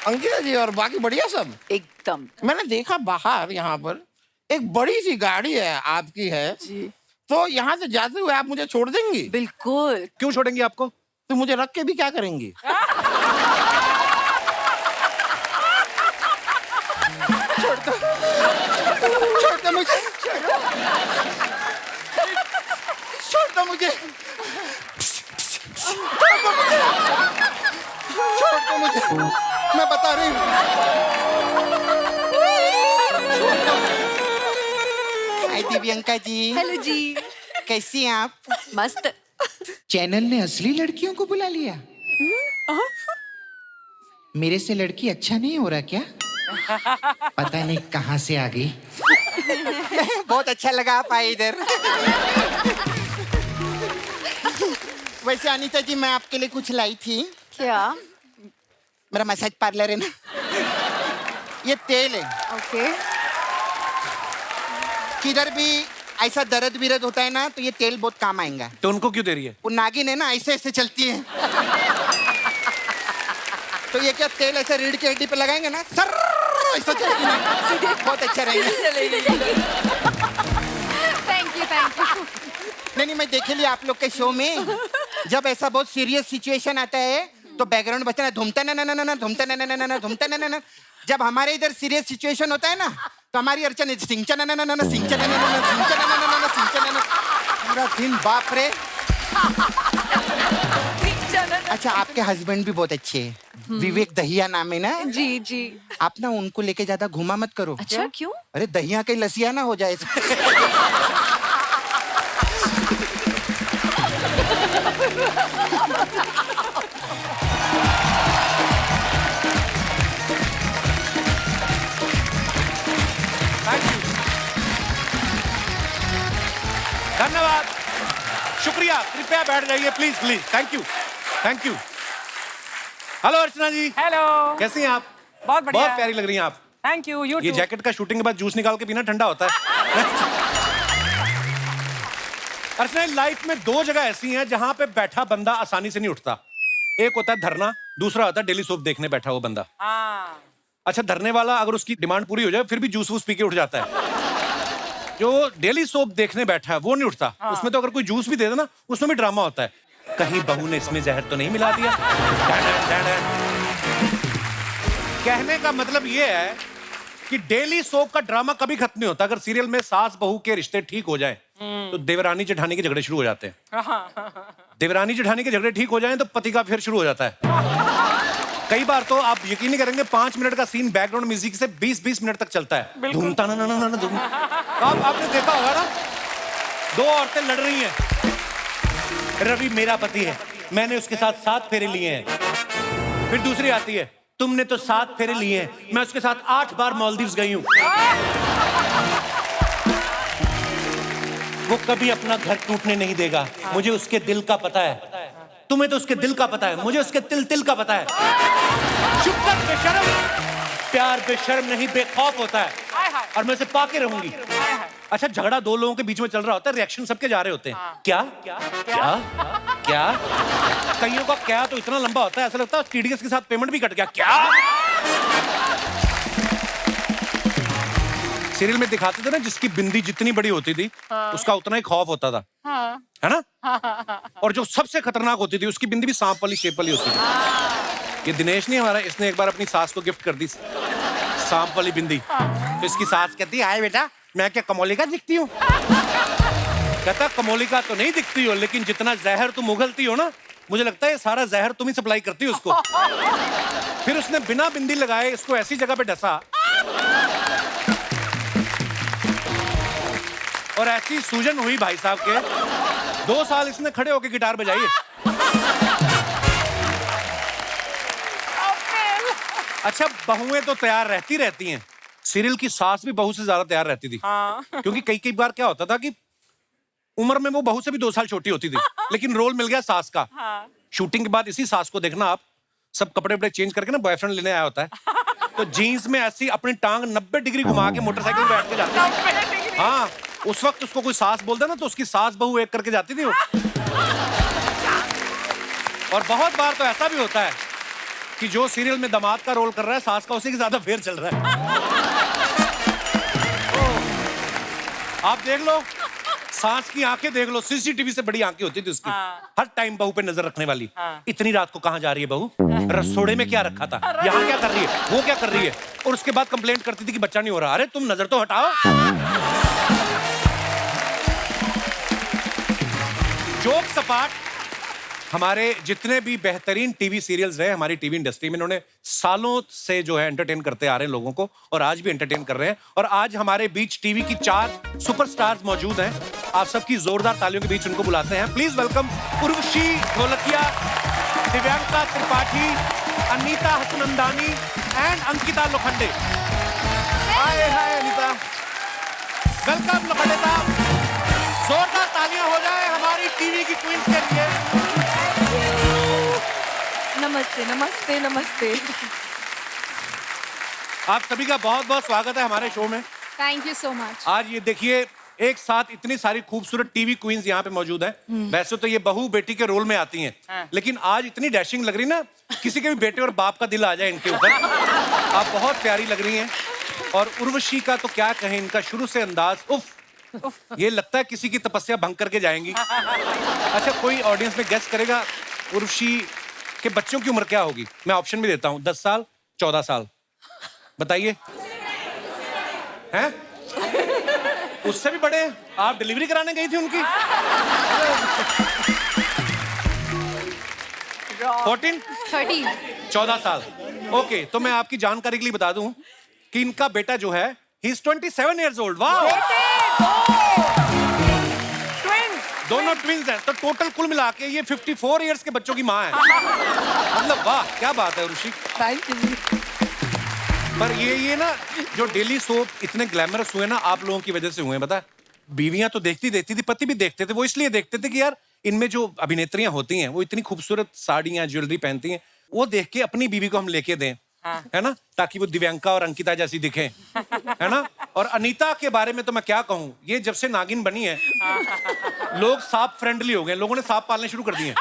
अंकिता जी और बाकी बढ़िया सब? एकदम। मैंने देखा बाहर यहाँ पर एक बड़ी सी गाड़ी है, आपकी है जी तो यहाँ से जाते हुए आप मुझे छोड़ देंगी? बिल्कुल। क्यों छोड़ेंगे आपको? तो मुझे रख के भी क्या करेंगी? छोड़ दो मुझे, छोड़ दो मुझे, छोड़ दो मुझे, मैं बता रही हूँ। हाय दिव्यंका जी। हेलो जी। कैसी हैं आप? मस्त। चैनल ने असली लड़कियों को बुला लिया। मेरे से लड़की अच्छा नहीं हो रहा क्या? पता नहीं कहां से आ गई। बहुत अच्छा लगा आप आए इधर। वैसे अनीता जी मैं आपके लिए कुछ लाई थी। क्या? मेरा मसाज पार्लर है ना, ये तेल है। ओके। किधर भी ऐसा दर्द विरद होता है ना तो ये तेल बहुत काम आएगा। तो उनको क्यों दे रही है? वो नागिन है ना, ऐसे ऐसे चलती है। तो ये क्या तेल ऐसे रीढ़ की हड्डी पे लगाएंगे ना, सर ऐसा चलती है, बहुत अच्छा रहेगा। Thank you thank you. नहीं मैं देखे लिया आप लोग के शो में, जब ऐसा बहुत सीरियस सिचुएशन आता है तो बैकग्राउंड बचता है धूमता ना धूमता ना धूमता ना। जब हमारे इधर सीरियस सिचुएशन होता है ना तो हमारी अर्चना सिंचन पूरा दिन, बाप रे। अच्छा आपके हस्बैंड भी बहुत अच्छे हैं, विवेक दहिया नाम है ना? जी जी। आप ना उनको लेके ज्यादा घुमा मत करो। अच्छा क्यों? अरे दहिया के लसिया ना हो जाए। धन्यवाद, शुक्रिया। कृपया बैठ जाइए please please. Thank you thank you. Hello Archana ji. Hello. कैसी हैं आप? बहुत बढ़िया। बहुत प्यारी लग रही हैं आप। Thank you. ये जैकेट का शूटिंग के बाद जूस निकाल के पीना ठंडा होता है। अर्चना लाइफ में दो जगह ऐसी हैं जहां पे बैठा बंदा आसानी से नहीं उठता। एक होता है धरना, दूसरा होता है डेली सोप देखने बैठा वो बंदा। हाँ। अच्छा धरने वाला अगर उसकी डिमांड पूरी हो जाए फिर भी जूस वूस पी के उठ जाता है। जो डेली सोप देखने बैठा है वो नहीं उठता। हाँ। उसमें तो अगर कोई जूस भी दे दे ना उसमें भी ड्रामा होता है, कहीं बहू ने इसमें जहर तो नहीं मिला दिया। कहने का मतलब ये है कि डेली सोप का ड्रामा कभी खत्म नहीं होता। अगर सीरियल में सास बहू के रिश्ते ठीक हो जाएं तो देवरानी जेठानी के झगड़े शुरू हो जाते हैं। देवरानी जेठानी के झगड़े ठीक हो जाएं तो पति का फिर शुरू हो जाता है। कई बार तो आप यकीन नहीं करेंगे 5 मिनट का सीन बैकग्राउंड म्यूजिक से 20-20 मिनट तक चलता है। धूमता ना धूम। आपने देखा होगा ना, दो औरतें लड़ रही हैं। रवि मेरा पति है, मैंने उसके साथ 7 फेरे लिए हैं। फिर दूसरी आती है, तुमने तो 7 फेरे लिए हैं, मैं उसके साथ 8 बार मालदीव्स गई हूं। वो कभी अपना घर टूटने नहीं देगा, मुझे उसके दिल का पता है। तुम्हें तो उसके दिल का पता है, मुझे उसके तिल का पता है। चुप कर बेशर्म। प्यार बेशर्म नहीं बेखौफ होता है और मैं उसे पाके रहूंगी। अच्छा झगड़ा दो लोगों के बीच में चल रहा होता है, रिएक्शन सबके जा रहे होते हैं। क्या क्या क्या क्या? कईयों का क्या तो इतना लंबा होता है ऐसा लगता है टीडीएस के साथ पेमेंट भी कट गया। क्या सीरियल में दिखाते थे ना, जिसकी बिंदी जितनी बड़ी होती थी उसका उतना ही खौफ होता था, है ना? और जो सबसे खतरनाक होती थी उसकी बिंदी भी सांप वाली शेप वाली होती थी। ये दिनेश नहीं हमारा, इसने एक बार अपनी सास को गिफ्ट कर दी सांप वाली बिंदी। तो इसकी सास कहती है, हाय बेटा मैं क्या कमोलिका दिखती हूँ? कहता कमोलिका तो नहीं दिखती हो, लेकिन जितना जहर तुम उगलती हो ना, मुझे लगता है सारा जहर तुम ही सप्लाई करती हो उसको। फिर उसने बिना बिंदी लगाए इसको ऐसी जगह पे डसा और ऐसी सूजन हुई भाई साहब के, 2 साल इसने खड़े होके गिटार बजाई है। अच्छा बहुएं तो तैयार रहती हैं, सीरियल की सास भी बहू से ज्यादा तैयार रहती थी। क्योंकि कई बार क्या होता था कि उम्र में वो बहू से भी 2 साल छोटी होती थी, लेकिन रोल मिल गया सास का। शूटिंग के बाद इसी सास को देखना आप, सब कपड़े वपड़े चेंज करके ना बॉयफ्रेंड लेने आया होता है, तो जीन्स में ऐसी अपनी टांग 90 डिग्री घुमा के मोटरसाइकिल में बैठ के जाती है। हाँ उस वक्त उसको कोई सास बोलता ना तो उसकी सास बहू एक करके जाती थी वो। और बहुत बार तो ऐसा भी होता है कि जो सीरियल में दामाद का रोल कर रहा है सास का उसी के ज्यादा फेर चल रहा है। आप देख लो, सास की आंखें देख लो, सीसीटीवी से बड़ी आंखें होती थी उसकी। हर टाइम बहू पे नजर रखने वाली। इतनी रात को कहाँ जा रही है बहू, रसोड़े में क्या रखा था, यहाँ क्या कर रही है, वो क्या कर रही है, और उसके बाद कंप्लेंट करती थी कि बच्चा नहीं हो रहा। अरे तुम नजर तो हटाओ। जोक सपाट, हमारे जितने भी बेहतरीन टीवी सीरियल्स रहे हमारी टीवी इंडस्ट्री में, इन्होंने सालों से जो है एंटरटेन करते आ रहे हैं लोगों को, और आज भी एंटरटेन कर रहे हैं। और आज हमारे बीच टीवी की 4 सुपरस्टार्स मौजूद हैं। आप सबकी जोरदार तालियों के बीच उनको बुलाते हैं। Please welcome Urvashi Dholakia, Divyanka Tripathi, Anita Hasnandani and Ankita Lokhande. Hi hi Anita, welcome Lokhande साहब। जोरदार तालियां हो जाए हमारी टीवी की क्वींस के लिए। नमस्ते नमस्ते नमस्ते। आप सभी का बहुत बहुत स्वागत है हमारे शो में। Thank you so much. आज ये देखिए, एक साथ इतनी सारी खूबसूरत टीवी क्वींस यहाँ पे मौजूद हैं। वैसे तो ये बहू बेटी के रोल में आती हैं, लेकिन आज इतनी डैशिंग लग रही ना, किसी के भी बेटे और बाप का दिल आ जाए इनके ऊपर। आप बहुत प्यारी लग रही हैं। और उर्वशी का तो क्या कहें, इनका शुरू से अंदाज, उफ, ये लगता है किसी की तपस्या भंग करके जाएंगी। अच्छा, कोई ऑडियंस में गेस करेगा उर्वशी के बच्चों की उम्र क्या होगी? मैं ऑप्शन भी देता हूँ, 10 साल, 14 साल। बताइए। हैं? उससे भी बड़े? आप डिलीवरी कराने गई थी उनकी? 14? 30। 14 साल। ओके, तो मैं आपकी जानकारी के लिए बता दूं कि इनका बेटा जो है, ही इज 27 years old। वाह! दोनों ट्विंस हैं, तो टोटल कुल मिला के ये 54 इयर्स के बच्चों की माँ है। मतलब वाह, क्या बात है ऋषि। Thank you. पर ये ना, जो डेली सोप इतने ग्लैमरस हुए ना, आप लोगों की वजह से हुए। बता, बीवियां तो देखती थी, पति भी देखते थे। वो इसलिए देखते थे कि यार इनमें जो अभिनेत्रियां होती हैं वो इतनी खूबसूरत साड़ियां ज्वेलरी पहनती हैं, वो देख के अपनी बीवी को हम लेके दें, है ना, ताकि वो दिव्यांका और अंकिता जैसी दिखे, है ना। और अनीता के बारे में तो मैं क्या कहूँ, ये जब से नागिन बनी है लोग सांप फ्रेंडली हो गए, लोगों ने सांप पालने शुरू कर दिए।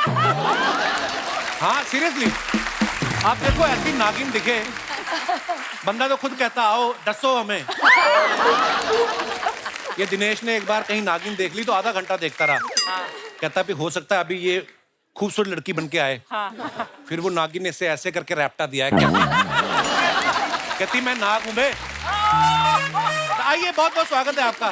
हाँ सीरियसली, आप देखो ऐसी नागिन दिखे, बंदा तो खुद कहता आओ डसो हमें। ये दिनेश ने एक बार कहीं नागिन देख ली तो आधा घंटा देखता रहा। कहता भी हो सकता है अभी ये खूबसूरत लड़की बन के आए। फिर वो नागिन ने इसे ऐसे करके रैप्टा दिया है। कहती मैं नाग हूं बे। आइए, बहुत बहुत स्वागत है आपका।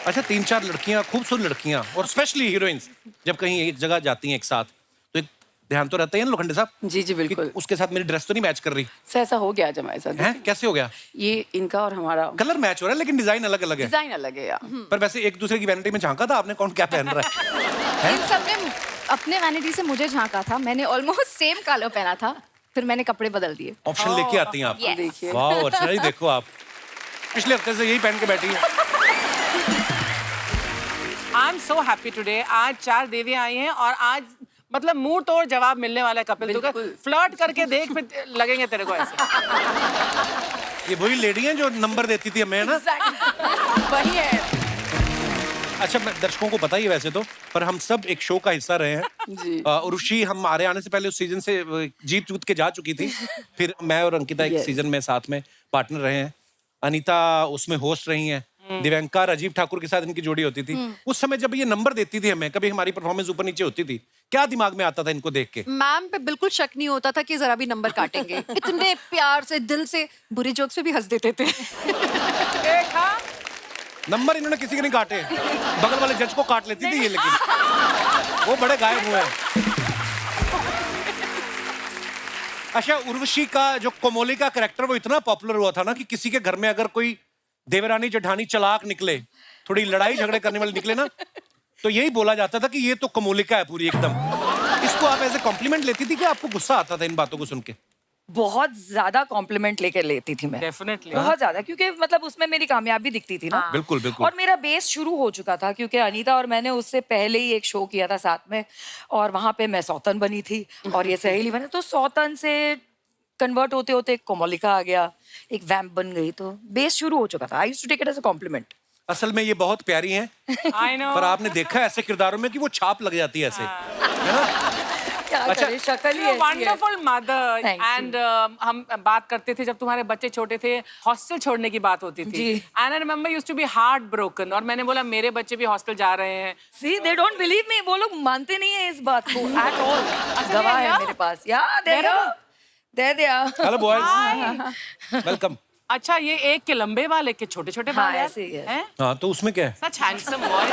अच्छा, 3-4 लड़कियां, खूबसूरत लड़कियां और स्पेशली हीरोइंस जब कहीं एक जगह जाती हैं एक साथ, तो एक ध्यान तो रहता है ना लोखंडे साहब? जी जी बिल्कुल। उसके साथ मेरी ड्रेस तो नहीं मैच कर रही सर ऐसा हो गया आज हमारे साथ। है? कैसे हो गया? ये इनका और हमारा कलर मैच हो रहा है लेकिन डिजाइन अलग अलग है। डिजाइन अलग है यार। पर वैसे एक दूसरे की वैनिटी में झांका था आपने, कौन क्या पहन रहा है? इन सब ने अपने वैनिटी से मुझे झांका था। मैंने ऑलमोस्ट सेम कलर पहना था, फिर मैंने कपड़े बदल दिए। ऑप्शन लेके आती हैं आप। Yes. देखिए। वाह, अर्चना जी देखो, आप पिछले हफ्ते से यही पहन के बैठी है। I am so happy today. आज 4 देवियां आई हैं और आज मतलब मुंह तोड़ जवाब मिलने वाला है कपिल। तू फ्लर्ट करके देख, फिर लगेंगे तेरे को ऐसे। ये वही लेडी हैं जो नंबर देती थी हमें, ना? वही है। अच्छा, मैं दर्शकों को पता ही है वैसे तो, पर हम सब एक शो का हिस्सा रहे हैं जी। उर्वशी हमारे आने से पहले उस सीजन से जीत के जा चुकी थी। फिर मैं और अंकिता एक Yes. सीजन में साथ में पार्टनर रहे हैं। अनीता उसमें होस्ट रही हैं। दिव्यांका राजीव ठाकुर के साथ इनकी जोड़ी होती थी। उस समय जब ये नंबर देती थी हमें, कभी हमारी परफॉर्मेंस ऊपर नीचे होती थी, क्या दिमाग में आता था इनको देख के? मैम पे बिल्कुल शक नहीं होता था कि जरा भी नंबर काटेंगे। इतने प्यार से, दिल से, बुरे जोक्स पे भी हंस देते थे। देखा? नंबर इन्होंने किसी के नहीं काटे, बगल वाले जज को काट लेती थी ये, लेकिन वो बड़े गायब हुए हैं। अच्छा, उर्वशी का जो कोमोली का कैरेक्टर वो इतना पॉपुलर हुआ था ना कि किसी के घर में अगर कोई देवरानी जेठानी चालाक निकले, थोड़ी लड़ाई झगड़े करने वाले निकले ना, तो यही बोला जाता था कि ये तो कोमोलिका है पूरी एकदम। इसको आप ऐसे कॉम्प्लीमेंट लेती थी कि आपको गुस्सा आता था इन बातों को सुन के? बहुत ज्यादा कॉम्प्लीमेंट लेकर लेती थी मैं। डेफिनेटली। बहुत ज्यादा, क्योंकि मतलब उसमें मेरी कामयाबी दिखती थी ना। बिल्कुल बिल्कुल। और मेरा बेस शुरू हो चुका था, क्योंकि अनीता और मैंने उससे पहले ही एक शो किया था साथ में, और वहां पे मैं सौतन बनी थी और ये सहेली बने। तो सौतन से कन्वर्ट होते होते एक कोमोलिका आ गया, एक वैम्प बन गई, तो बेस शुरू हो चुका था। I used to take it as a compliment. असल में ये बहुत प्यारी हैं, आई नो पर आपने देखा है ऐसे किरदारों में कि वो छाप लग जाती है ऐसे, है ना? क्या अच्छा। करें, शक्ल ही ऐसी है। Wonderful mother Thank you. And हम बात करते थे जब तुम्हारे बच्चे छोटे थे, हॉस्टल छोड़ने की बात होती थी जी। And I remember used to be heart broken, और मैंने बोला मेरे बच्चे भी हॉस्टल जा रहे हैं। See, they don't believe me. वो लोग मानते नहीं है इस बात को at all. गवाह they है are? मेरे पास। Yeah, there they are. There they are. Hello boys, welcome. अच्छा, ये एक के लंबे बाल, एक के छोटे छोटे हाँ, बाल यार? ऐसे ही है। हैं? हाँ तो उसमें क्या है? सच हैंडसम बॉयज।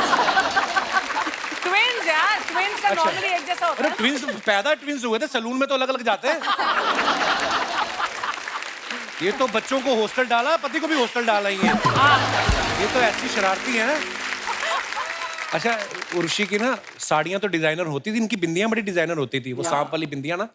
ट्विन्स यार, ट्विन्स का अच्छा। नॉर्मली एक जैसा होता अरे है। ट्विंस, पैदा ट्विंस हुए थे, सलून में तो अलग अलग जाते हैं। ये तो बच्चों को हॉस्टल डाला, पति को भी हॉस्टल डाला ही है। ये तो ऐसी शरारती है ना। अच्छा, उर्वशी की ना साड़ियां तो डिजाइनर होती थी, इनकी बिंदियां बड़ी डिजाइनर होती थी। वो सांप वाली बिंदियां ना,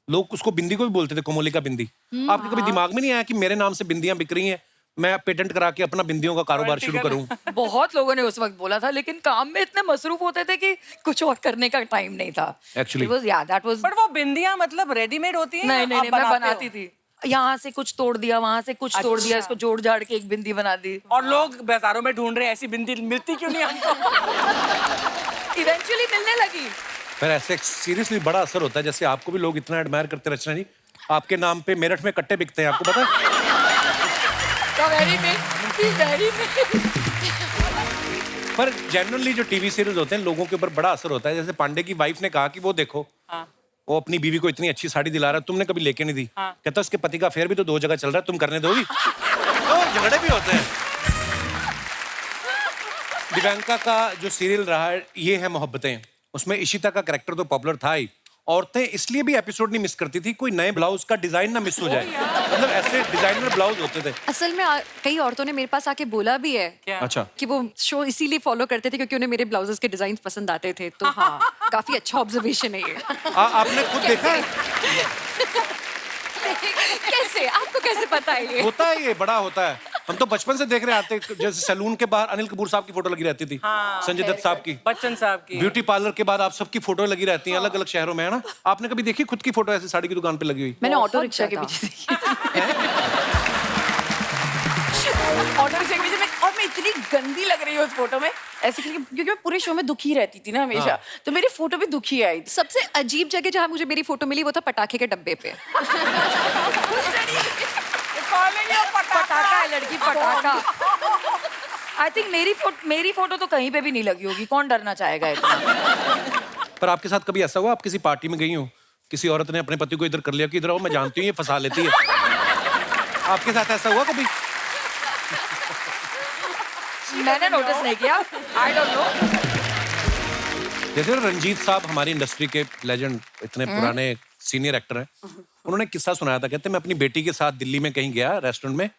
लोग उसको बिंदी को भी बोलते थे, कोमोलिका बिंदी। आपके कभी दिमाग में नहीं आया कि मेरे नाम से बिंदियां बिक रही हैं, मैं पेटेंट करा के अपना बिंदियों का कारोबार शुरू करूं? बहुत लोगों ने उस वक्त बोला था, लेकिन काम में इतने मसरूफ होते थे कि कुछ और करने का टाइम नहीं था। Actually. It was, yeah, that was... पर वो बिंदियां मतलब रेडीमेड होती हैं? नहीं या नहीं आप नहीं, मैं बनाते बनाती हो? थी। यहाँ से कुछ तोड़ दिया, वहां से कुछ तोड़ दिया, अच्छा। इसको जोड़ जाड़ के एक बिंदी बना दी। और लोग बाजारों में ढूंढ रहे हैं, ऐसी बिंदी मिलती क्यों नहीं हमको? इवेंचुअली मिलने लगी। फिर ऐसे सीरियसली बड़ा असर होता है। जैसे आपको भी लोग इतना एडमायर करते हैं रचना जी, आपके नाम पे मेरठ में कट्टे बिकते हैं, आपको पता है? Very big, very big. पर जनरली जो टीवी सीरीज होते हैं लोगों के ऊपर बड़ा असर होता है। जैसे पांडे की वाइफ ने कहा कि वो देखो, हाँ। वो अपनी बीवी को इतनी अच्छी साड़ी दिला रहा है, तुमने कभी लेके नहीं दी। कहता उसके पति का अफेयर भी तो 2 जगह चल रहा है, तुम करने दोगी? तो झगड़े भी होते हैं। दिव्यांका का जो सीरियल रहा है ये है मोहब्बतें, उसमें इशिता का कैरेक्टर तो पॉपुलर था ही। औरतें इसलिए भी एपिसोड नहीं मिस करती थी कोई नए ब्लाउज का डिजाइन ना मिस हो जाए, मतलब ऐसे डिजाइनर ब्लाउज होते थे। असल में कई औरतों ने मेरे पास आके बोला भी है क्या? अच्छा, कि वो शो इसीलिए फॉलो करते थे क्योंकि उन्हें मेरे ब्लाउजेस के डिजाइन पसंद आते थे। तो हाँ, काफी अच्छा ऑब्जर्वेशन है ये। आपने खुद देखा है? कैसे, आपको कैसे पता है ये? होता है, ये बड़ा होता है। हम तो बचपन से देख रहे आते, जैसे सैलून के बाहर अनिल कपूर साहब की फोटो लगी रहती थी, संजय दत्त साहब की, बच्चन साहब की। ब्यूटी पार्लर के बाद आप सबकी फोटो लगी रहती हैं अलग अलग शहरों में, है ना? आपने कभी देखी खुद की फोटो ऐसी साड़ी की दुकान पे लगी हुई? मैंने बहुत ऑटो रिक्शा के ज्यादा। पीछे देखी ऑटो रिक्शा के पीछे और मैं इतनी गंदी लग रही हूँ उस फोटो में, ऐसे क्योंकि मैं पूरे शो में दुखी रहती थी ना हमेशा, तो मेरी फोटो भी दुखी आई थी। सबसे अजीब जगह जहाँ मुझे मेरी फोटो मिली वो था पटाखे के डब्बे पे। पटाखा है लड़की, पटाखा। आई थिंक मेरी फोटो तो कहीं पे भी नहीं लगी होगी, कौन डरना चाहेगा इतना। पर आपके साथ कभी ऐसा हुआ आप किसी पार्टी में गई हो, किसी औरत ने अपने पति को इधर कर लिया कि इधर आओ, मैं जानती हूँ ये फंसा लेती है, आपके साथ ऐसा हुआ कभी? मैंने नोटिस नहीं किया, आई डोंट नो। जैसे रंजीत साहब हमारी इंडस्ट्री के लेजेंड, इतने पुराने सीनियर एक्टर हैं, उन्होंने एक किस्सा सुनाया था। कहते मैं अपनी बेटी के साथ दिल्ली में कहीं गया रेस्टोरेंट में,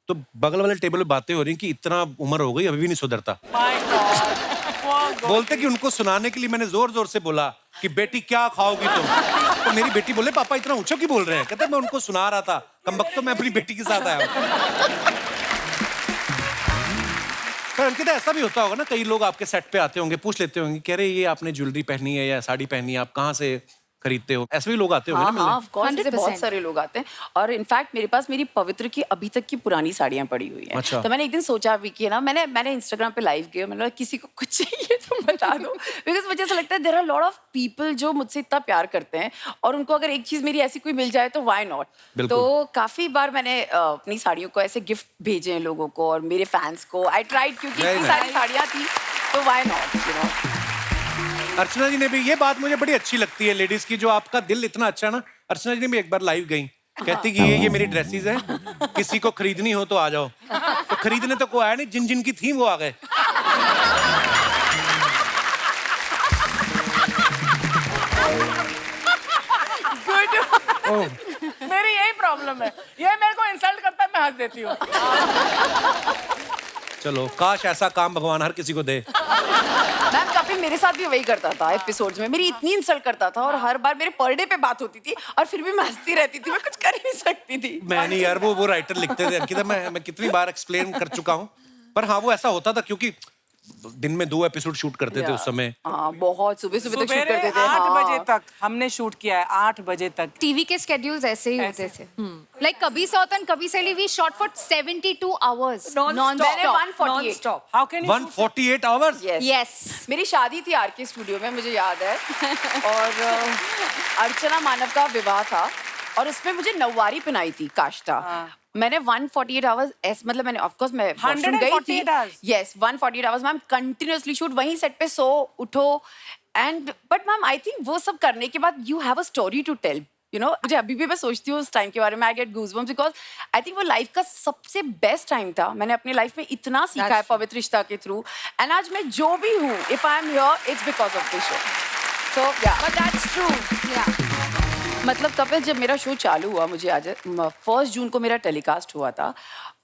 तो बगल वाले टेबल पे बातें हो रही कि इतना उम्र हो गई अभी भी नहीं सुधरता। बोलते कि उनको सुनाने के लिए मैंने जोर जोर से बोला कि बेटी क्या खाओगी तुम, तो मेरी बेटी बोले पापा इतना ऊंचा क्यों बोल रहे हैं? कहते मैं उनको सुना रहा था, कमबख्त, तो मैं अपनी बेटी के साथ आया हूं। पर अंकिता ऐसा भी होता होगा ना, कई लोग आपके सेट पे आते होंगे, पूछ लेते होंगे कह रहे ये आपने ज्वेलरी पहनी है या साड़ी पहनी है, आप कहाँ से खरीदते हो? ऐसे भी लोग आते होंगे ना हाँ, मिलने? of course, ऐसे 100%। बहुत सारे लोग आते हैं। और इनफैक्ट मेरे पास मेरी पवित्र की अभी तक की पुरानी साड़ियां पड़ी हुई हैं। अच्छा। तो मैंने एक दिन सोचा भी कि ना, मैंने इंस्टाग्राम पे लाइव किया, मैंने बोला किसी को कुछ चाहिए तो बता दो, बिकॉज मुझे ऐसा लगता है there are lot of people जो मुझसे इतना प्यार करते हैं और उनको अगर एक चीज मेरी ऐसी कोई मिल जाए तो व्हाई नॉट। बिल्कुल। तो काफी बार मैंने अपनी साड़ियों को ऐसे गिफ्ट भेजे हैं लोगों को और मेरे फैंस को। आई ट्राइड, क्योंकि Very इतनी nice। सारी साड़ियां थी तो व्हाई नॉट, यू नो। अर्चना जी ने भी, ये बात मुझे बड़ी अच्छी लगती है लेडीज की, जो आपका दिल इतना अच्छा है ना। अर्चना जी ने भी एक बार लाइव गई, कहती कि ये मेरी ड्रेसेस है, किसी को खरीदनी हो तो आ जाओ। तो खरीदने तो कोई आया नहीं, जिन जिन की थी वो आ गए। मेरी यही प्रॉब्लम है, ये मेरे को इंसल्ट करता है, मैं हंस देती हूँ। चलो, काश ऐसा काम भगवान हर किसी को दे। मैम कपिल मेरे साथ भी वही करता था एपिसोड्स में, मेरी इतनी इंसल्ट करता था और हर बार मेरे पर डे पे बात होती थी और फिर भी मैं हंसती रहती थी, मैं कुछ कर ही नहीं सकती थी। मैं नहीं यार, वो राइटर लिखते थे अंकिता, मैं कितनी बार एक्सप्लेन कर चुका हूँ। पर हाँ, वो ऐसा होता था क्योंकि दिन में 2 एपिसोड शूट करते थे उस समय। हाँ, बहुत सुबह सुबह तक शूट सुबह करते थे। 8 बजे हाँ। तक हमने शूट किया है, 8 बजे तक। टीवी के स्केड्यूल्स ऐसे ही होते थे लाइक कभी सौतन कभी सैली वी शॉट फॉर 72 आवर्स मैंने 148 stop. How can you 148 hours. Yes मेरी शादी थी आरके स्टूडियो में, मुझे याद है। और अर्चना मानव का विवाह था और उसमें मुझे नौवारी पहनाई थी काष्टा। मैंने 148 आवर्स मतलब मैंने ऑफ कोर्स मैं वॉशरूम गई थी। 148 hours? Yes 148 hours ma'am, continuously shoot, वहीं सेट पे सो उठो। And but ma'am I think वो सब करने के बाद you have a story to tell, you know. मुझे अभी भी मैं सोचती हूँ उस टाइम के बारे में, I get goosebumps because I think वो लाइफ का सबसे बेस्ट टाइम था। मैंने अपनी लाइफ में इतना सीखा है पवित्र रिश्ता के थ्रू, एंड आज मैं जो भी हूँ, if I am here it's because of this show. So yeah but that's true. मतलब कपिल, जब मेरा शो चालू हुआ, मुझे आज 1 जून को मेरा टेलीकास्ट हुआ था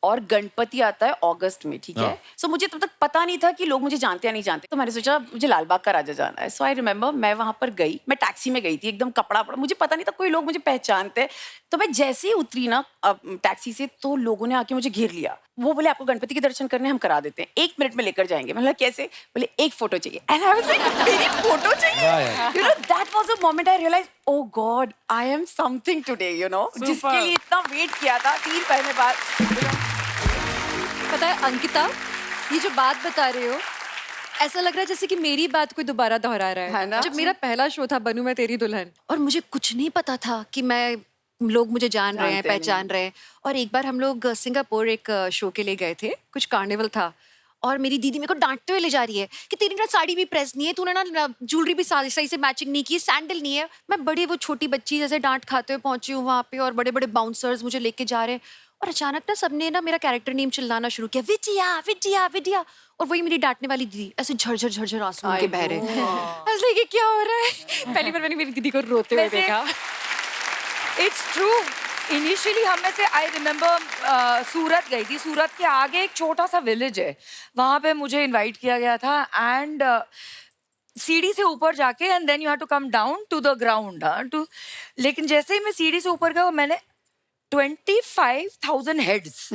और गणपति आता है अगस्त में, ठीक है। सो मुझे तब तक पता नहीं था कि लोग मुझे जानते या नहीं जानते, तो मैंने सोचा मुझे लाल बाग का राजा जाना है। सो आई रिमेम्बर मैं वहां पर गई, मैं टैक्सी में गई थी, एकदम कपड़ा पड़ा, मुझे पता नहीं था कोई लोग मुझे पहचानते। तो मैं जैसे ही उतरी ना टैक्सी से, तो लोगों ने आके मुझे घेर लिया। वो बोले आपको गणपति के दर्शन करने हम करा देते हैं, 1 मिनट में लेकर जाएंगे। मैं बोला कैसे? बोले 1 फोटो चाहिए। एंड आई वाज लाइक मेरी फोटो चाहिए। You know that was a moment I realize oh God I am something today, you know, जिसके लिए इतना वेट किया था 3 महीने बाद। पता है अंकिता, ये जो बात बता रहे हो ऐसा लग रहा है जैसे कि मेरी बात कोई दोबारा दोहरा रहा है ना? जब मेरा पहला शो था बनूं मैं तेरी दुल्हन, और मुझे कुछ नहीं पता था कि मैं लोग मुझे जान रहे हैं, जानते पहचान रहे हैं। और एक बार हम लोग सिंगापुर एक शो के लिए गए थे, कुछ कार्निवल था, और मेरी दीदी मेरे को डांटते हुए ले जा रही है कि तेरी ना साड़ी भी प्रेस नहीं है, तूने ना ज्वेलरी भी सही से मैचिंग नहीं की, सैंडल नहीं है। मैं बड़ी वो छोटी बच्ची जैसे डांट खाते हुए पहुंची हूँ वहाँ पे, और बड़े बड़े बाउंसर्स मुझे लेके जा रहे हैं, और अचानक ना सबने ना मेरा कैरेक्टर नेम चिल्लाना शुरू किया, विद्या विद्या विद्या। और वही मेरी डांटने वाली दीदी ऐसे झरझर झरझर आंसू उनके बह रहे हैं। I was like, ये क्या हो रहा है? पहली बार मैंने मेरी दीदी को रोते हुए वैसे- देखा। It's true. इनिशियली हम में से आई रिमेम्बर सूरत गई थी। सूरत के आगे एक छोटा सा विलेज है, वहां पे मुझे इनवाइट किया गया था। एंड सीढ़ी से ऊपर जाके and then you have to come down to the ground too. लेकिन जैसे ही मैं सीढ़ी से ऊपर गया, मैंने 25,000 हेड्स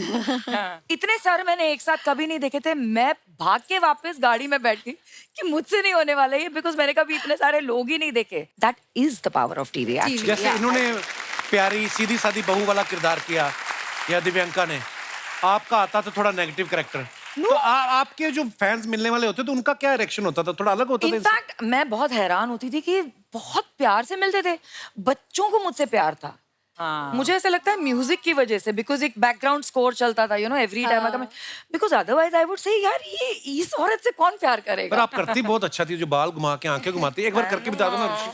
इतने सर मैंने एक साथ कभी नहीं देखे थे। मैं भाग के वापस गाड़ी में बैठ गई कि मुझसे नहीं होने वाला ये, बिकॉज मैंने कभी इतने सारे लोग ही नहीं देखे। That is the power of TV. जैसे इन्होंने प्यारी सीधी सादी बहू वाला किरदार किया, या दिव्यांका ने, आपका आता था थोड़ा नेगेटिव कैरेक्टर। तो आपके जो फैंस मिलने वाले होते तो उनका क्या रिएक्शन होता था? थोड़ा अलग होता था? इनफैक्ट मैं बहुत हैरान होती थी कि बहुत प्यार से मिलते थे। बच्चों को मुझसे प्यार था। मुझे ऐसा लगता है म्यूजिक की वजह से, बिकॉज एक बैकग्राउंड स्कोर चलता था, यू नो, एवरी टाइम अगर मैं, because otherwise I would say यार ये इस औरत से कौन प्यार पर करेगा। आप करती बहुत अच्छा थी, जो बाल घुमा के आंखें घुमाती, एक बार करके बता दो ना ऋषि।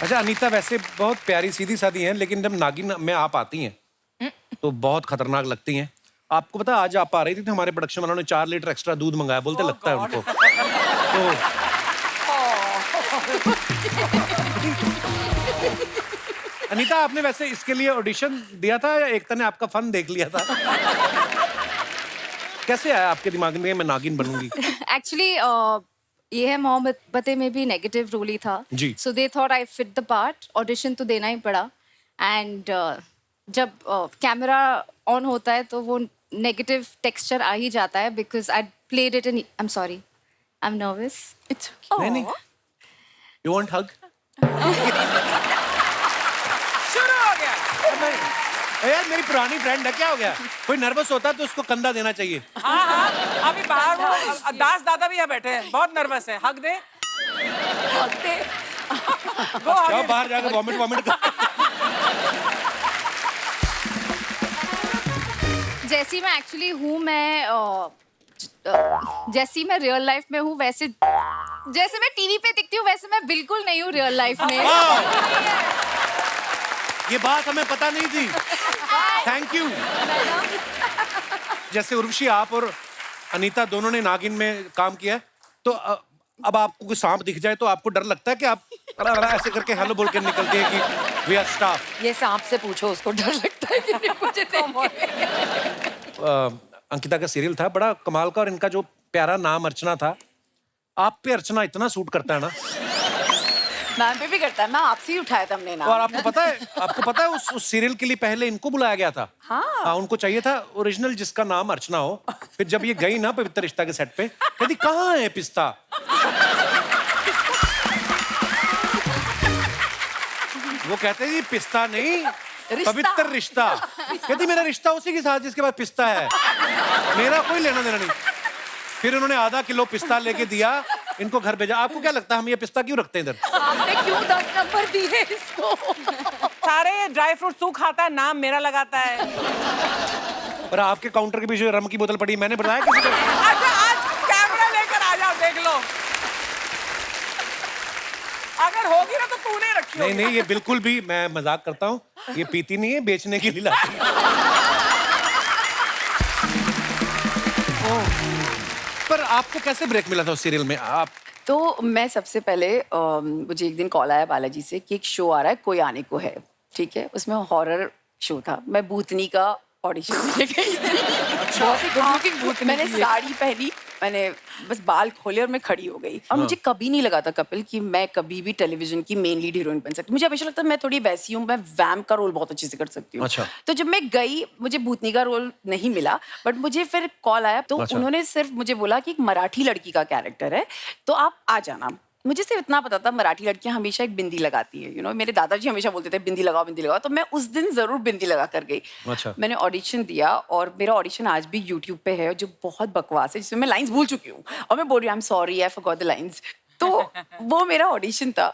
अच्छा अनीता, वैसे बहुत प्यारी सीधी सादी हैं, लेकिन जब नागिन में आप आती हैं तो बहुत खतरनाक लगती हैं। आपको पता, आज आप आ रही थी तो हमारे प्रोडक्शन वालों ने 4 लीटर एक्स्ट्रा दूध मंगाया, बोलते लगता है उनको। तो अनीता, आपने वैसे इसके लिए ऑडिशन दिया था या एकता ने आपका फन देख लिया था? कैसे आया आपके दिमाग में मैं नागिन बनूंगी? एक्चुअली ये है मोहब्बतें में भी नेगेटिव रोल ही था जी। So they thought I fit the part, audition तो देना ही पड़ा। एंड जब कैमरा ऑन होता है तो वो नेगेटिव टेक्सचर आ ही जाता है, because I played it in, I am sorry, I am nervous. It's नहीं नहीं, यू वांट हग? शुरू हो गया। यार मेरी पुरानी फ्रेंड है, क्या हो गया? कोई नर्वस होता है तो उसको कंधा देना चाहिए। हाँ हाँ, अभी बाहर वो दास दादा भी यहाँ बैठे हैं, बहुत नर्वस है। हक दे, गो आगे। जाओ बाहर जाकर वॉमिट वॉमिट कर। जैसी मैं एक्चुअली हूँ, मैं जैसी मैं रियल लाइफ में हूँ, वैसे जैसे मैं टीवी पे दिखती हूँ वैसे मैं बिल्कुल नहीं हूँ रियल लाइफ में। ये बात हमें पता नहीं थी। Thank you. जैसे उर्वशी, आप और अनीता दोनों ने नागिन में काम किया है, तो अब आपको कोई सांप दिख जाए तो आपको डर लगता है कि आप ऐसे करके हेलो बोल के निकलती है कि वी आर स्टाफ? ये सांप से पूछो, उसको डर लगता है कि नहीं मुझे देख के। अंकिता का सीरियल था बड़ा कमाल का, और इनका जो प्यारा नाम अर्चना था, आप पे अर्चना इतना सूट करता है ना। मैम पे भी करता है, मैम आपसे ही उठाया था हमने नाम। और आपको पता है उस सीरियल के लिए पहले इनको बुलाया गया था। हाँ, उनको चाहिए था ओरिजिनल जिसका नाम अर्चना हो। फिर जब ये गई ना पवित्र रिश्ता के सेट पे, कहती कहाँ है पिस्ता। वो कहते हैं पिस्ता नहीं, पवित्र रिश्ता। कहती मेरा रिश्ता उसी के साथ जिसके बाद पिस्ता है, मेरा कोई लेना देना नहीं। फिर उन्होंने आधा किलो पिस्ता लेके दिया, इनको घर भेजा। आपको क्या लगता है हम ये पिस्ता क्यों रखते हैं इधर? आपने क्यों 10 नंबर दिए इसको? सारे ड्राई फ्रूट तू खाता है, नाम मेरा लगाता है। और आपके काउंटर के पीछे रम की बोतल पड़ी, मैंने बताया किसी को? अच्छा आज कैमरा लेकर आ जाओ, देख लो। अगर होगी ना तो तूने रखी होगी। नहीं, ये बिल्कुल भी, मैं मजाक करता हूँ, ये पीती नहीं है, बेचने के लिए लाती है। पर आपको कैसे ब्रेक मिला था उस सीरियल में? आप तो मैं सबसे पहले मुझे एक दिन कॉल आया बालाजी से कि एक शो आ रहा है, कोई आने को है, ठीक है। उसमें हॉरर शो था। मैं भूतनी का ऑडिशन देने गई थी। बहुत ही गुड लुकिंग भूतनी। मैंने साड़ी पहनी, मैंने बस बाल खोले और मैं खड़ी हो गई। और मुझे कभी नहीं लगा था कपिल कि मैं कभी भी टेलीविजन की मेन लीड हीरोइन बन सकती। मुझे हमेशा लगता है मैं थोड़ी वैसी हूँ, मैं वैम्प का रोल बहुत अच्छे से कर सकती हूँ। अच्छा। तो जब मैं गई, मुझे भूतनी का रोल नहीं मिला, बट मुझे फिर कॉल आया तो उन्होंने सिर्फ मुझे बोला कि एक मराठी लड़की का कैरेक्टर है तो आप आ जाना। मुझे सिर्फ इतना पता था मराठी लड़कियां हमेशा एक बिंदी लगाती है, मेरे दादाजी हमेशा बोलते थे बिंदी लगाओ बिंदी लगाओ, तो मैं उस दिन जरूर बिंदी लगा कर गई। अच्छा। मैंने ऑडिशन दिया और मेरा ऑडिशन आज भी यूट्यूब पे है, जो बहुत बकवास है, जिसमें मैं लाइंस भूल चुकी हूँ और मैं बोल रही हूँ I am sorry I forgot the lines. तो वो मेरा ऑडिशन था,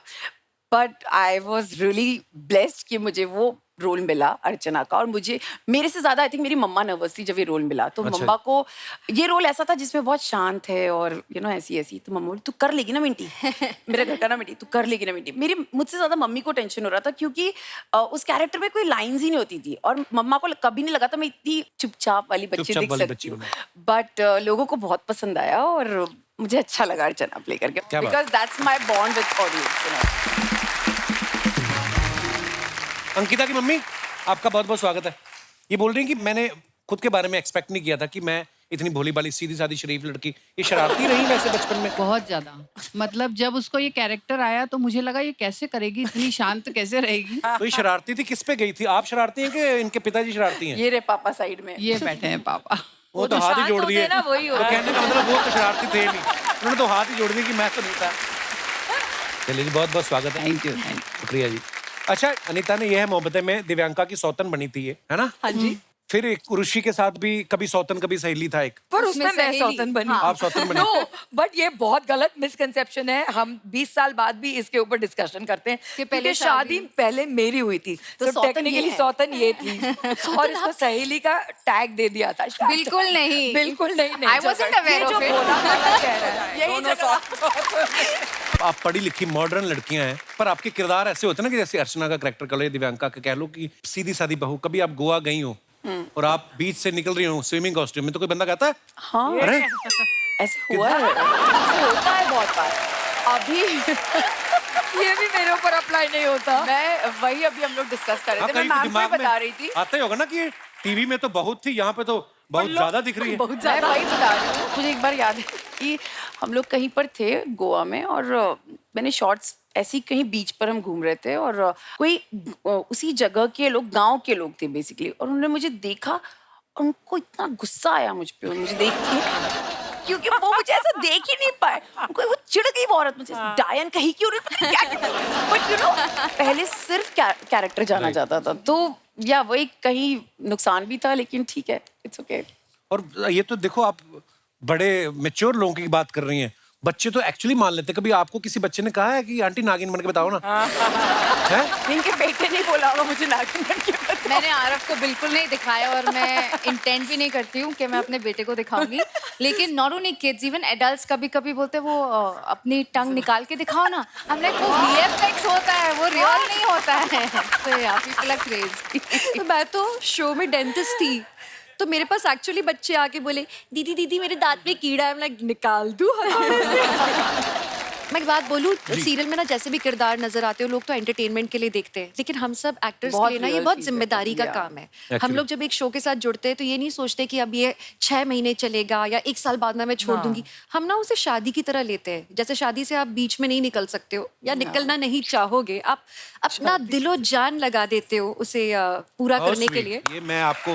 but I was really blessed कि मुझे वो रोल मिला अर्चना का। और मुझे, मेरे से ज्यादा आई थिंक मेरी मम्मा नर्वस थी जब ये रोल मिला। तो मम्मा को ये रोल ऐसा था जिसमें बहुत शांत है और ऐसी तो मम्मा बोली तू कर लेगी ना मिंटी, मेरा घर का ना मिंटी, तू कर लेगी ना मिंटी। मुझसे ज्यादा मम्मी को टेंशन हो रहा था क्योंकि उस कैरेक्टर में कोई लाइंस ही नहीं होती थी और मम्मा को कभी नहीं लगा था मैं इतनी चुपचाप वाली बच्ची दिख सकती हूँ। बट लोगों को बहुत पसंद आया और मुझे अच्छा लगा अर्चना प्ले करके, because that's my bond with audience. Ankita की मम्मी, आपका बहुत बहुत स्वागत है। ये बोल रही हैं कि मैंने खुद के बारे में एक्सपेक्ट नहीं किया था कि मैं इतनी भोली भाली सीधी सादी शरीफ लड़की, ये शरारती रही वैसे बचपन में? बहुत ज्यादा। मतलब जब उसको ये कैरेक्टर आया तो मुझे लगा ये कैसे करेगी, इतनी शांत कैसे रहेगी। तो ये शरारती थी, किस पे गई थी? आप शरारती हैं कि इनके पिताजी शरारती हैं? ये रे पापा साइड में, ये बैठे हैं पापा। वो तो हाथ ही जोड़ दिए ना, वही तो कहने का मतलब वो तो शरारती थे नहीं, उन्होंने तो हाथ ही जोड़ दिए कि मैं तो नहीं था। चलिए जी, बहुत बहुत स्वागत है। Thank you. शुक्रिया जी। अच्छा, अनीता ने यह मोहब्बतें में दिव्यांका की सौतन बनी थी, ये है ना? हाँ जी। फिर एक ऋषि के साथ भी कभी सौतन कभी सहेली था एक, पर उसमें मैं सहेली। सौतन बनी। आप सौतन बनी। नो, बट ये बहुत गलत मिसकंसेप्शन है। हम 20 साल बाद भी इसके ऊपर डिस्कशन करते हैं कि पहले क्योंकि शादी पहले मेरी हुई थी, तो सौतन ये टेक्निकली है। सौतन ये थी और इसको सहेली का टैग दे दिया था। बिल्कुल नहीं। बिल्कुल नहीं। I wasn't aware of it. कह रहा है यही जगह आप पढ़ी लिखी मॉडर्न लड़कियां हैं, पर आपके किरदार ऐसे होते हैं ना कि जैसे अर्चना का कैरेक्टर कर लो या दिव्यांका का कह लो कि सीधी सादी बहू। कभी आप गोवा गई हो और आप बीच से निकल रही हो स्विमिंग कॉस्ट्यूम में, तो कोई बंदा कहता है हाँ, अरे ऐसे हुआ है, ऐसे होता है बहुत बार। अभी ये भी मेरे ऊपर अप्लाई नहीं होता। मैं वही अभी हम लोग डिस्कस कर रहे थे, मैं कहीं मैम को दिमाग बता में रही थी। आता ही होगा ना कि टीवी में तो बहुत थी, यहाँ पे तो बहुत ज्यादा दिख रही है। बहुत ज्यादा वही बता रही हूँ। मुझे एक बार याद है कि हम लोग कहीं पर थे गोवा में और मैंने शॉर्ट्स ऐसे ही कहीं बीच पर हम घूम रहे थे और कोई उसी जगह के लोग, गांव के लोग थे बेसिकली, और उन्होंने मुझे देखा और उनको इतना गुस्सा आया मुझ पे मुझे देख के, क्योंकि वो मुझे ऐसा देख ही नहीं पाए। उनको वो चिढ़ गई वो औरत मुझे, डायन कहीं की औरत, बट पहले सिर्फ कैरेक्टर जाना जाता था, तो या वही कहीं नुकसान भी था, लेकिन ठीक है, इट्स ओके। और ये तो देखो, आप बड़े मैच्योर लोगों की बात कर रही हैं, बच्चे तो एक्चुअली मान लेते। कभी आपको किसी बच्चे ने कहा है कि आंटी नागिन बन के बताओ ना? है? इनके बेटे ने बोला होगा मुझे नागिन बन के बताओ। मैंने आरव को बिल्कुल नहीं दिखाया और मैं इंटेंट भी नहीं करती हूँ कि मैं अपने बेटे को दिखाऊंगी। लेकिन not only kids, even adults कभी कभी बोलते हैं वो अपनी टंग निकाल के दिखाओ ना। हमने वो VFX होता है, वो रियल नहीं होता है। तो यार पीपल आर क्रेजी। मैं तो शो में डेंटिस्ट थी, तो मेरे पास एक्चुअली बच्चे आके बोले दीदी दीदी मेरे दांत में कीड़ा है। मैं निकाल दूँ हथौड़े से। मैं एक बात बोलूं, सीरियल में ना जैसे भी किरदार नजर आते हो लोग तो एंटरटेनमेंट के लिए देखते हैं, लेकिन हम सब एक्टर्स के बहुत लिए ना ये real बहुत feel जिम्मेदारी का करते हैं, काम है। हम लोग जब एक शो के साथ जुड़ते हैं तो ये नहीं सोचते कि अब ये 6 महीने चलेगा या 1 साल बाद में मैं छोड़ दूंगी। हम ना उसे शादी की तरह लेते हैं, जैसे शादी से आप बीच में नहीं निकल सकते हो या निकलना नहीं चाहोगे, आप अपना दिलो जान लगा देते हो उसे पूरा बहुत करने के sweet। लिए। ये मैं आपको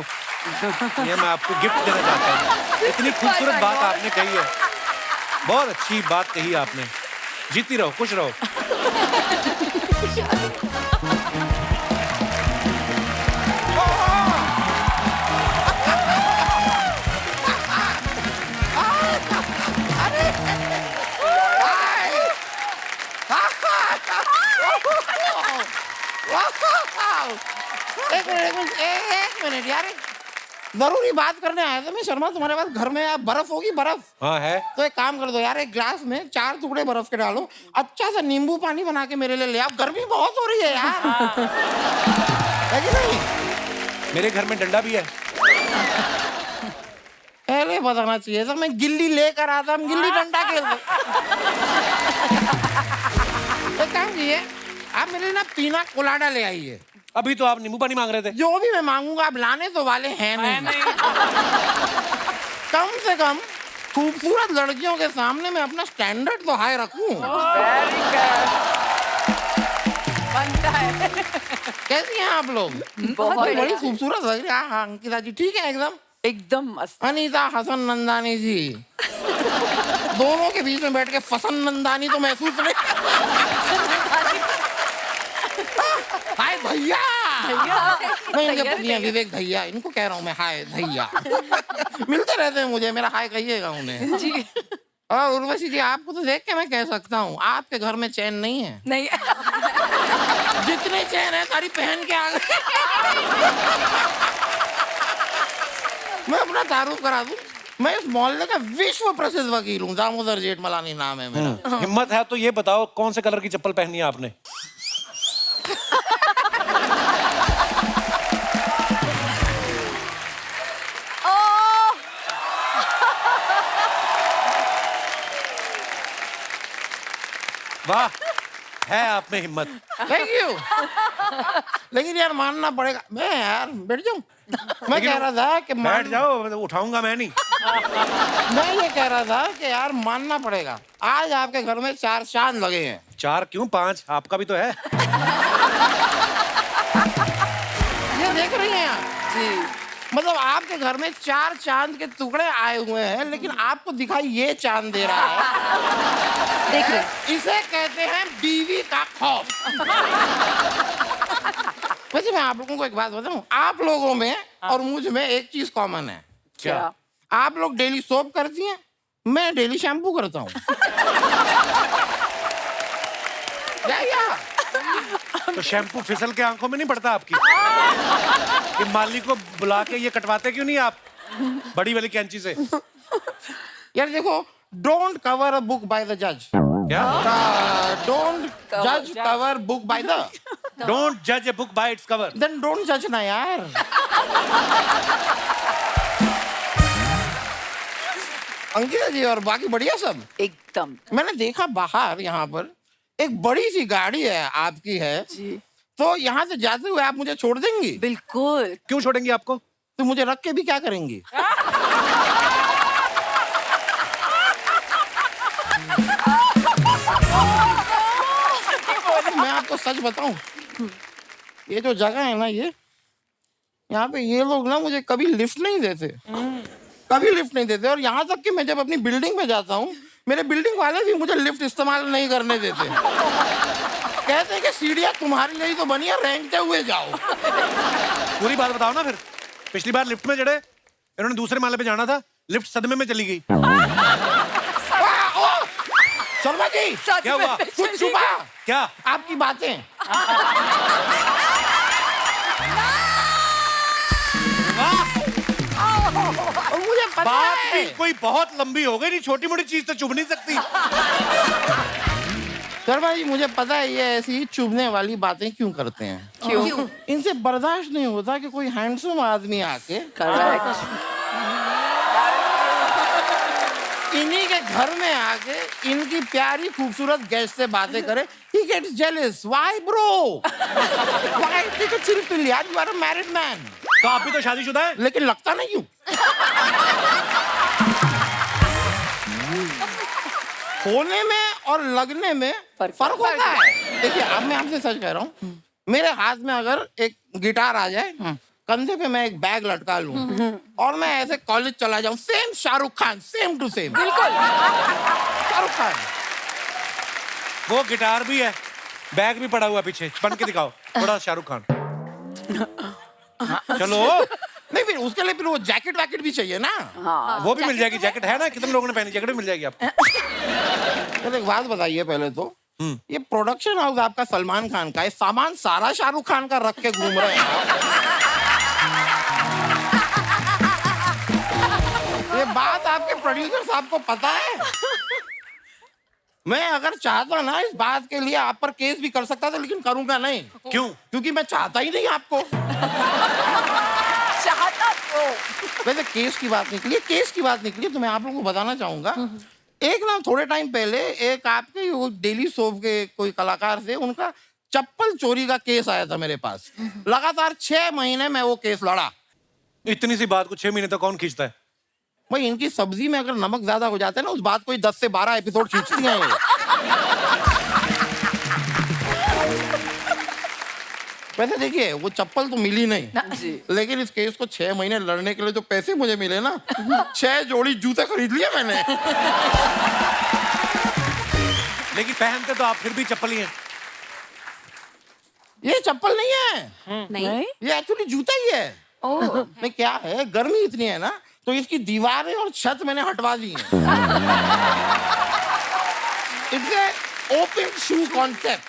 गिफ्ट देना चाहता हूँ। इतनी खूबसूरत बात आपने कही है, बहुत अच्छी बात कही आपने। जीती रहो, खुश रहो। एक मिनट यार, जरूरी बात करने आया था मैं शर्मा तुम्हारे पास। घर में आप बर्फ होगी, बर्फ? हाँ है। तो एक काम कर दो यार, एक ग्लास में 4 टुकड़े बर्फ के डालो, अच्छा सा नींबू पानी बना के मेरे लिए ले आओ, गर्मी बहुत हो रही है यार। है कि नहीं? मेरे घर में डंडा भी है। पहले बताना चाहिए था, मैं गिल्ली लेकर आता, हम गिल्ली डंडा खेलते। एक काम कीजिए, आप मेरे लिए ना पीना कोलाडा ले आइए। अभी तो आप नींबू पानी मांग रहे थे। जो भी मैं मांगूंगा आप लाने तो वाले हैं नहीं। कम से कम खूबसूरत लड़कियों के सामने मैं अपना स्टैंडर्ड तो हाई रखूं। बनता है। कैसी हैं आप लोग? बहुत बड़ी खूबसूरत लग रही है। हाँ अंकिता जी ठीक है एकदम एकदम मस्त। अनीता हसन नंदानी जी दोनों के बीच में बैठ के फसन नंदानी तो महसूस नहीं। हाय भैया, मैं इनके पति हैं विवेक भैया, इनको कह रहा हूँ मैं हाय भैया। मिलते रहते हैं मुझे, मेरा हाय कहिएगा उन्हें जी। और उर्वशी जी आपको तो देख के मैं कह सकता हूँ आपके घर में चैन नहीं है। नहीं जितने चैन है सारी पहन के आ गए। मैं अपना तारुफ करा दूं, मैं इस मोहल्ले का विश्व प्रसिद्ध वकील हूँ, दामोदर जेठमलानी नाम है मेरा। हिम्मत है तो ये बताओ कौन से कलर की चप्पल पहनी है आपने? वाह, है आप में हिम्मत। Thank you. लेकिन यार मानना पड़ेगा, मैं यार बैठ जाऊं। मैं कह रहा था कि बैठ जाओ, उठाऊंगा मैं नहीं। मैं ये कह रहा था कि यार मानना पड़ेगा, आज आपके घर में 4 चांद लगे हैं। 4 क्यों 5? आपका भी तो है। ये देख रही हैं आप जी, मतलब आपके घर में 4 चांद के टुकड़े आए हुए हैं, लेकिन आपको दिखाई ये चांद दे रहा है। देख रहे, इसे कहते हैं बीवी का खौफ। वैसे मैं आप लोगों को एक बात बताऊं, आप लोगों में और मुझ में एक चीज कॉमन है। क्या? आप लोग डेली सोप करती हैं, मैं डेली शैम्पू करता हूँ। या तो शैम्पू फिसल के आंखों में नहीं पड़ता आपकी? ये माली को बुला के ये कटवाते क्यों नहीं आप बड़ी वाली कैंची से? यार देखो, don't cover a book by the जज। क्या? डोंट जज cover book by the, don't जज a book by its cover. Then don't जज ना यार। अंकिता जी और बाकी बढ़िया सब? एकदम। मैंने देखा बाहर यहाँ पर एक बड़ी सी गाड़ी है आपकी है जी। तो यहाँ से जाते हुए आप मुझे छोड़ देंगी? बिल्कुल। क्यों छोड़ेंगी आपको? तो मुझे रख के भी क्या करेंगी? मैं आपको सच बताऊं, ये जो जगह है ना, ये यहाँ पे ये लोग ना मुझे कभी लिफ्ट नहीं देते, कभी लिफ्ट नहीं देते। और यहाँ तक कि मैं जब अपनी बिल्डिंग में जाता हूँ, मेरे बिल्डिंग वाले भी मुझे लिफ्ट इस्तेमाल नहीं करने देते। कहते हैं कि सीढ़ियाँ तुम्हारे लिए ही तो बनी है, रेंगते हुए जाओ। पूरी बात बताओ ना फिर। पिछली बार लिफ्ट में चढ़े, इन्होंने दूसरे माले पे जाना था, लिफ्ट सदमे में चली गई। शर्मा जी क्या हुआ? कुछ छुपा? क्या? आपकी बातें। और मुझे पता बात है भी कोई बहुत लंबी हो गई, नहीं छोटी मोटी चीज तो चुभ नहीं सकती। शर्मा जी मुझे पता है ये ऐसी चुभने वाली बातें क्यों करते हैं। क्यों? इनसे बर्दाश्त नहीं होता कि कोई हैंडसम आदमी आके करेक्ट। इन्हीं के घर में आके इनकी प्यारी खूबसूरत गेस्ट से बातें करे, he gets jealous. Why bro? Why take a chill pill यार? You are a married man. तो आप भी तो शादीशुदा है। लेकिन लगता नहीं हूँ। होने में और लगने में फर्क होता है। देखिए अब मैं आपसे सच कह रहा हूँ, मेरे हाथ में अगर एक गिटार आ जाए, कंधे पे मैं एक बैग लटका लूं और मैं ऐसे कॉलेज चला जाऊं, same Shahrukh Khan, same to same. बिल्कुल शाहरुख खान। वो गिटार भी है, बैग भी पड़ा हुआ पीछे, बन के दिखाओ थोड़ा शाहरुख खान। चलो नहीं, फिर उसके लिए फिर वो जैकेट वैकेट भी चाहिए ना। वो भी मिल जाएगी, जैकेट है ना, कितने लोगों ने पहनी, जैकेट भी मिल जाएगी आपको। चलो एक बात बताइए पहले तो, ये प्रोडक्शन हाउस आपका सलमान खान का है, सामान सारा शाहरुख खान का रख के घूम रहे हैं। ये बात आपके प्रोड्यूसर साहब को पता है? मैं अगर चाहता ना इस बात के लिए आप पर केस भी कर सकता था, लेकिन करूंगा नहीं। क्यों? क्योंकि मैं चाहता ही नहीं आपको। चाहता तो वैसे केस की बात निकली तो मैं आप लोगों को बताना चाहूंगा, एक ना थोड़े टाइम पहले एक आपके वो डेली सोप के कोई कलाकार से उनका चप्पल चोरी का केस आया था मेरे पास। लगातार 6 महीने में वो केस लड़ा। इतनी सी बात को 6 महीने तक कौन खींचता है? भाई इनकी सब्जी में अगर नमक ज्यादा हो जाता है ना, उस बात को ही 10 से 12 एपिसोड खींचती हैं ये। वैसे देखिए वो चप्पल तो मिली नहीं, लेकिन इस केस को 6 महीने लड़ने के लिए जो पैसे मुझे मिले ना, 6 जोड़ी जूते खरीद लिए मैंने। लेकिन पहनते तो आप फिर भी चप्पल ही हैं। ये चप्पल नहीं है, नहीं ये एक्चुअली जूता ही है। नहीं क्या है, गर्मी इतनी है ना तो इसकी दीवारें और छत मैंने हटवा दी है। It's a open shoe concept.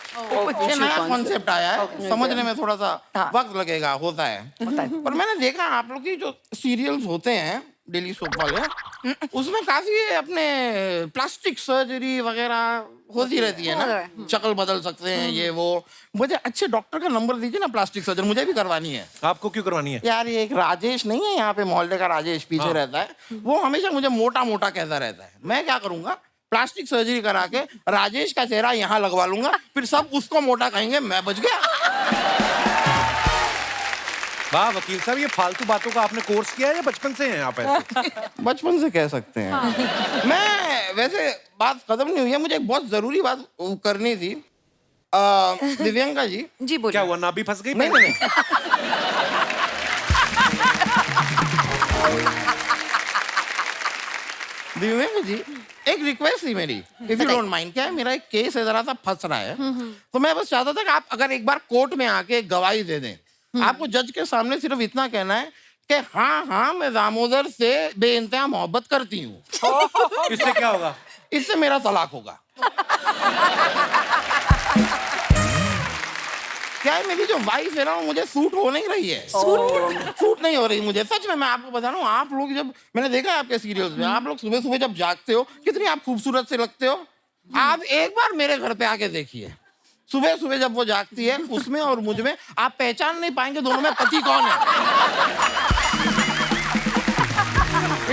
ये नया कॉन्सेप्ट आया है, समझने में थोड़ा सा वक्त लगेगा, होता है। पर मैंने देखा आप लोग की जो सीरियल्स होते हैं डेली सोप वाले, उसमें काफी अपने प्लास्टिक सर्जरी वगैरह होती रहती है ना, शक्ल बदल सकते हैं ये वो। मुझे अच्छे डॉक्टर का नंबर दीजिए ना, प्लास्टिक सर्जरी मुझे भी करवानी है। आपको क्यों करवानी है? यार ये एक राजेश नहीं है यहाँ पे मोहल्ले का, राजेश पीछे रहता है, वो हमेशा मुझे मोटा मोटा कहता रहता है। मैं क्या करूंगा, प्लास्टिक सर्जरी करा के राजेश का चेहरा यहाँ लगवा लूंगा, फिर सब उसको मोटा कहेंगे, मैं बच गया। वाह वकील साहब, ये फालतू बातों का आपने कोर्स किया है या बचपन से हैं आप ऐसे? बचपन से कह सकते हैं। मैं वैसे बात खत्म नहीं हुई है, मुझे एक बहुत जरूरी बात करनी थी। दिव्यांका जी। जी बोलिए। क्या हुआ, नाभि फंस गई? नहीं। दिव्यांका जी एक रिक्वेस्ट थी मेरी, इफ यू डोंट माइंड। क्या है, मेरा एक केस है, जरा सा फंस रहा है, तो मैं बस चाहता था कि आप अगर एक बार कोर्ट में आके गवाही दे दें। आपको जज के सामने सिर्फ इतना कहना है कि हाँ मैं दामोदर से बेइंतहा मोहब्बत करती हूँ। इससे क्या होगा? इससे मेरा तलाक होगा। क्या है, मेरी जो वाइफ है ना, वो मुझे सूट हो नहीं रही है। सूट नहीं हो रही मुझे, सच में। मैं आपको बता रहा हूँ, आप लोग जब, मैंने देखा है आपके सीरियल्स में, आप लोग सुबह सुबह जब जागते हो, कितनी आप खूबसूरत से लगते हो। आप एक बार मेरे घर पे आके देखिए, सुबह सुबह जब वो जागती है, उसमें और मुझ में आप पहचान नहीं पाएंगे दोनों में पति कौन है।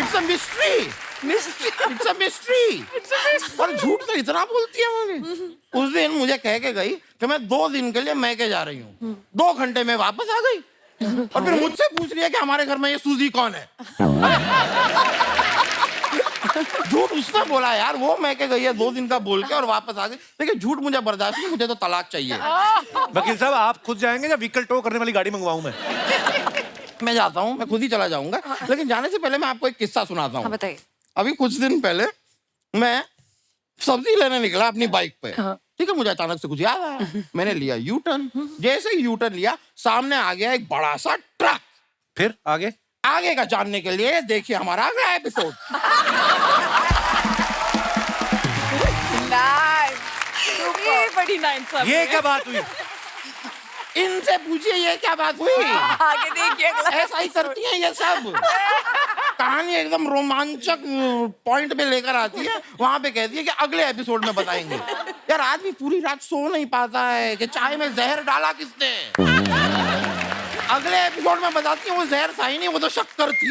It's a mystery. It's a mystery. और झूठ तो इतना बोलती है मुझे। उस दिन मुझे कह के गई कि मैं 2 दिन के लिए मैके जा रही हूँ, 2 घंटे में वापस आ गई, और फिर मुझसे पूछ रही है कि हमारे घर में ये सूजी कौन है। झूठ उसने बोला यार, वो मैके गई है 2 दिन का बोल के और वापस आ गई। देखिए झूठ मुझे बर्दाश्त नहीं, मुझे तो तलाक चाहिए। वकील साहब आप खुद जाएंगे या व्हीकल टो करने वाली गाड़ी मंगवाऊं मैं? मैं जाता हूँ, मैं खुद ही चला जाऊंगा, लेकिन जाने से पहले मैं आपको एक किस्सा सुनाता हूँ। बताइए। अभी कुछ दिन पहले मैं सब्जी लेने निकला अपनी बाइक पे, ठीक है। मुझे अचानक से कुछ याद आया, मैंने लिया यू टर्न। जैसे ही यू टर्न लिया, सामने आ गया एक बड़ा सा ट्रक। फिर आगे का जानने के लिए देखिए हमारा अगला एपिसोड। ये बड़ी नाइंसाफी ये है। क्या बात हुई? इनसे पूछिए ये क्या बात हुई। आगे देखिए अगला ऐसा ही करती हैं ये सब। कहानी एकदम रोमांचक पॉइंट पे लेकर आती है, वहां पे कहती है कि अगले एपिसोड में बताएंगे। यार आदमी पूरी रात सो नहीं पाता है कि चाय में जहर डाला किसने। अगले एपिसोड में बताती है वो जहर था ही नहीं, वो तो शक्कर थी।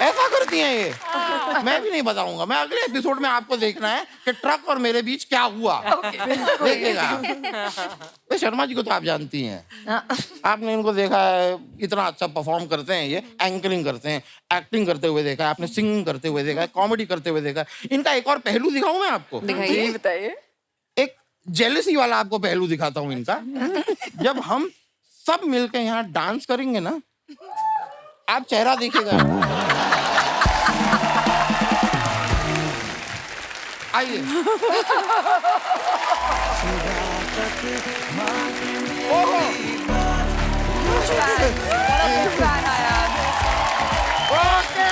ऐसा करती हैं ये। मैं भी नहीं बताऊंगा, मैं अगले एपिसोड में आपको देखना है कि ट्रक और मेरे बीच क्या हुआ। देखिएगा। तो शर्मा जी को तो आप जानती हैं, आपने इनको देखा है, इतना अच्छा परफॉर्म करते हैं ये, एंकरिंग करते हैं, एक्टिंग करते हुए देखा है आपने, सिंगिंग करते हुए देखा है, कॉमेडी करते हुए देखा है। इनका एक और पहलू दिखाऊं मैं आपको? दिखाइए, बताइए। एक जेलसी वाला आपको पहलू दिखाता हूं इनका। जब हम सब मिलकर यहाँ डांस करेंगे ना, आप चेहरा देखिएगा। आइए। ओहो। ओके।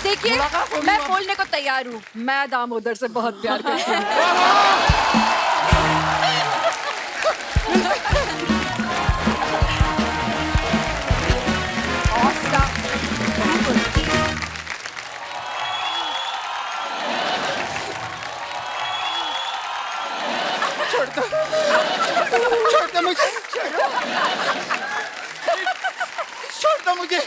देखिए मुलाकात होगी मैं अब। बोलने को तैयार हूँ, मैं दामोदर से बहुत प्यार करती हूँ। छोड़ दो मुझे, छोड़ दो मुझे,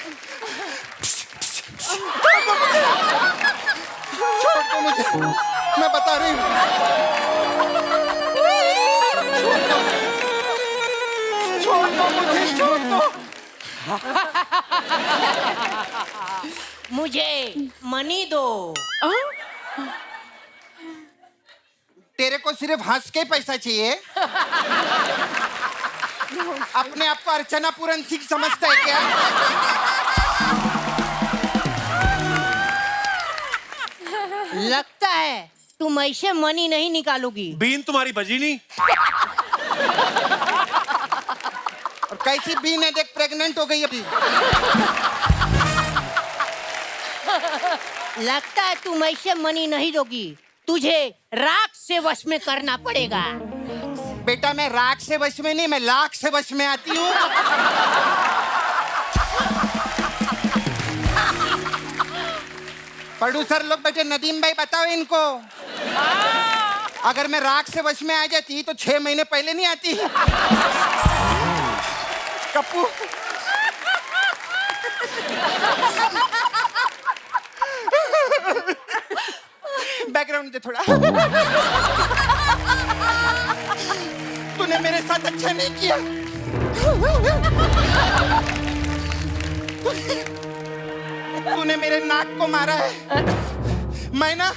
छोड़ दो मुझे, मैं बता रही हूँ। छोड़ दो मुझे, छोड़ दो। मुझे मनी दो। तेरे को सिर्फ हंस के पैसा चाहिए? अपने आप को अर्चना पूरन सिंह समझता है क्या? लगता है तुम ऐसे मनी नहीं निकालोगी। बीन तुम्हारी बजी नहीं। और कैसी बीन है देख, प्रेग्नेंट हो गई अभी। लगता है तुम ऐसे मनी नहीं दोगी, तुझे राख से वश में करना पड़ेगा। बेटा मैं राख से वश में नहीं, मैं लाख से वश में आती हूँ। प्रोड्यूसर लोग बैठे, नदीम भाई बताओ इनको, अगर मैं राख से वश में आ जाती तो 6 महीने पहले नहीं आती। कप्पू बैकग्राउंड दे थोड़ा। तूने मेरे साथ अच्छा नहीं किया। तूने मेरे नाक को मारा है। मैं ना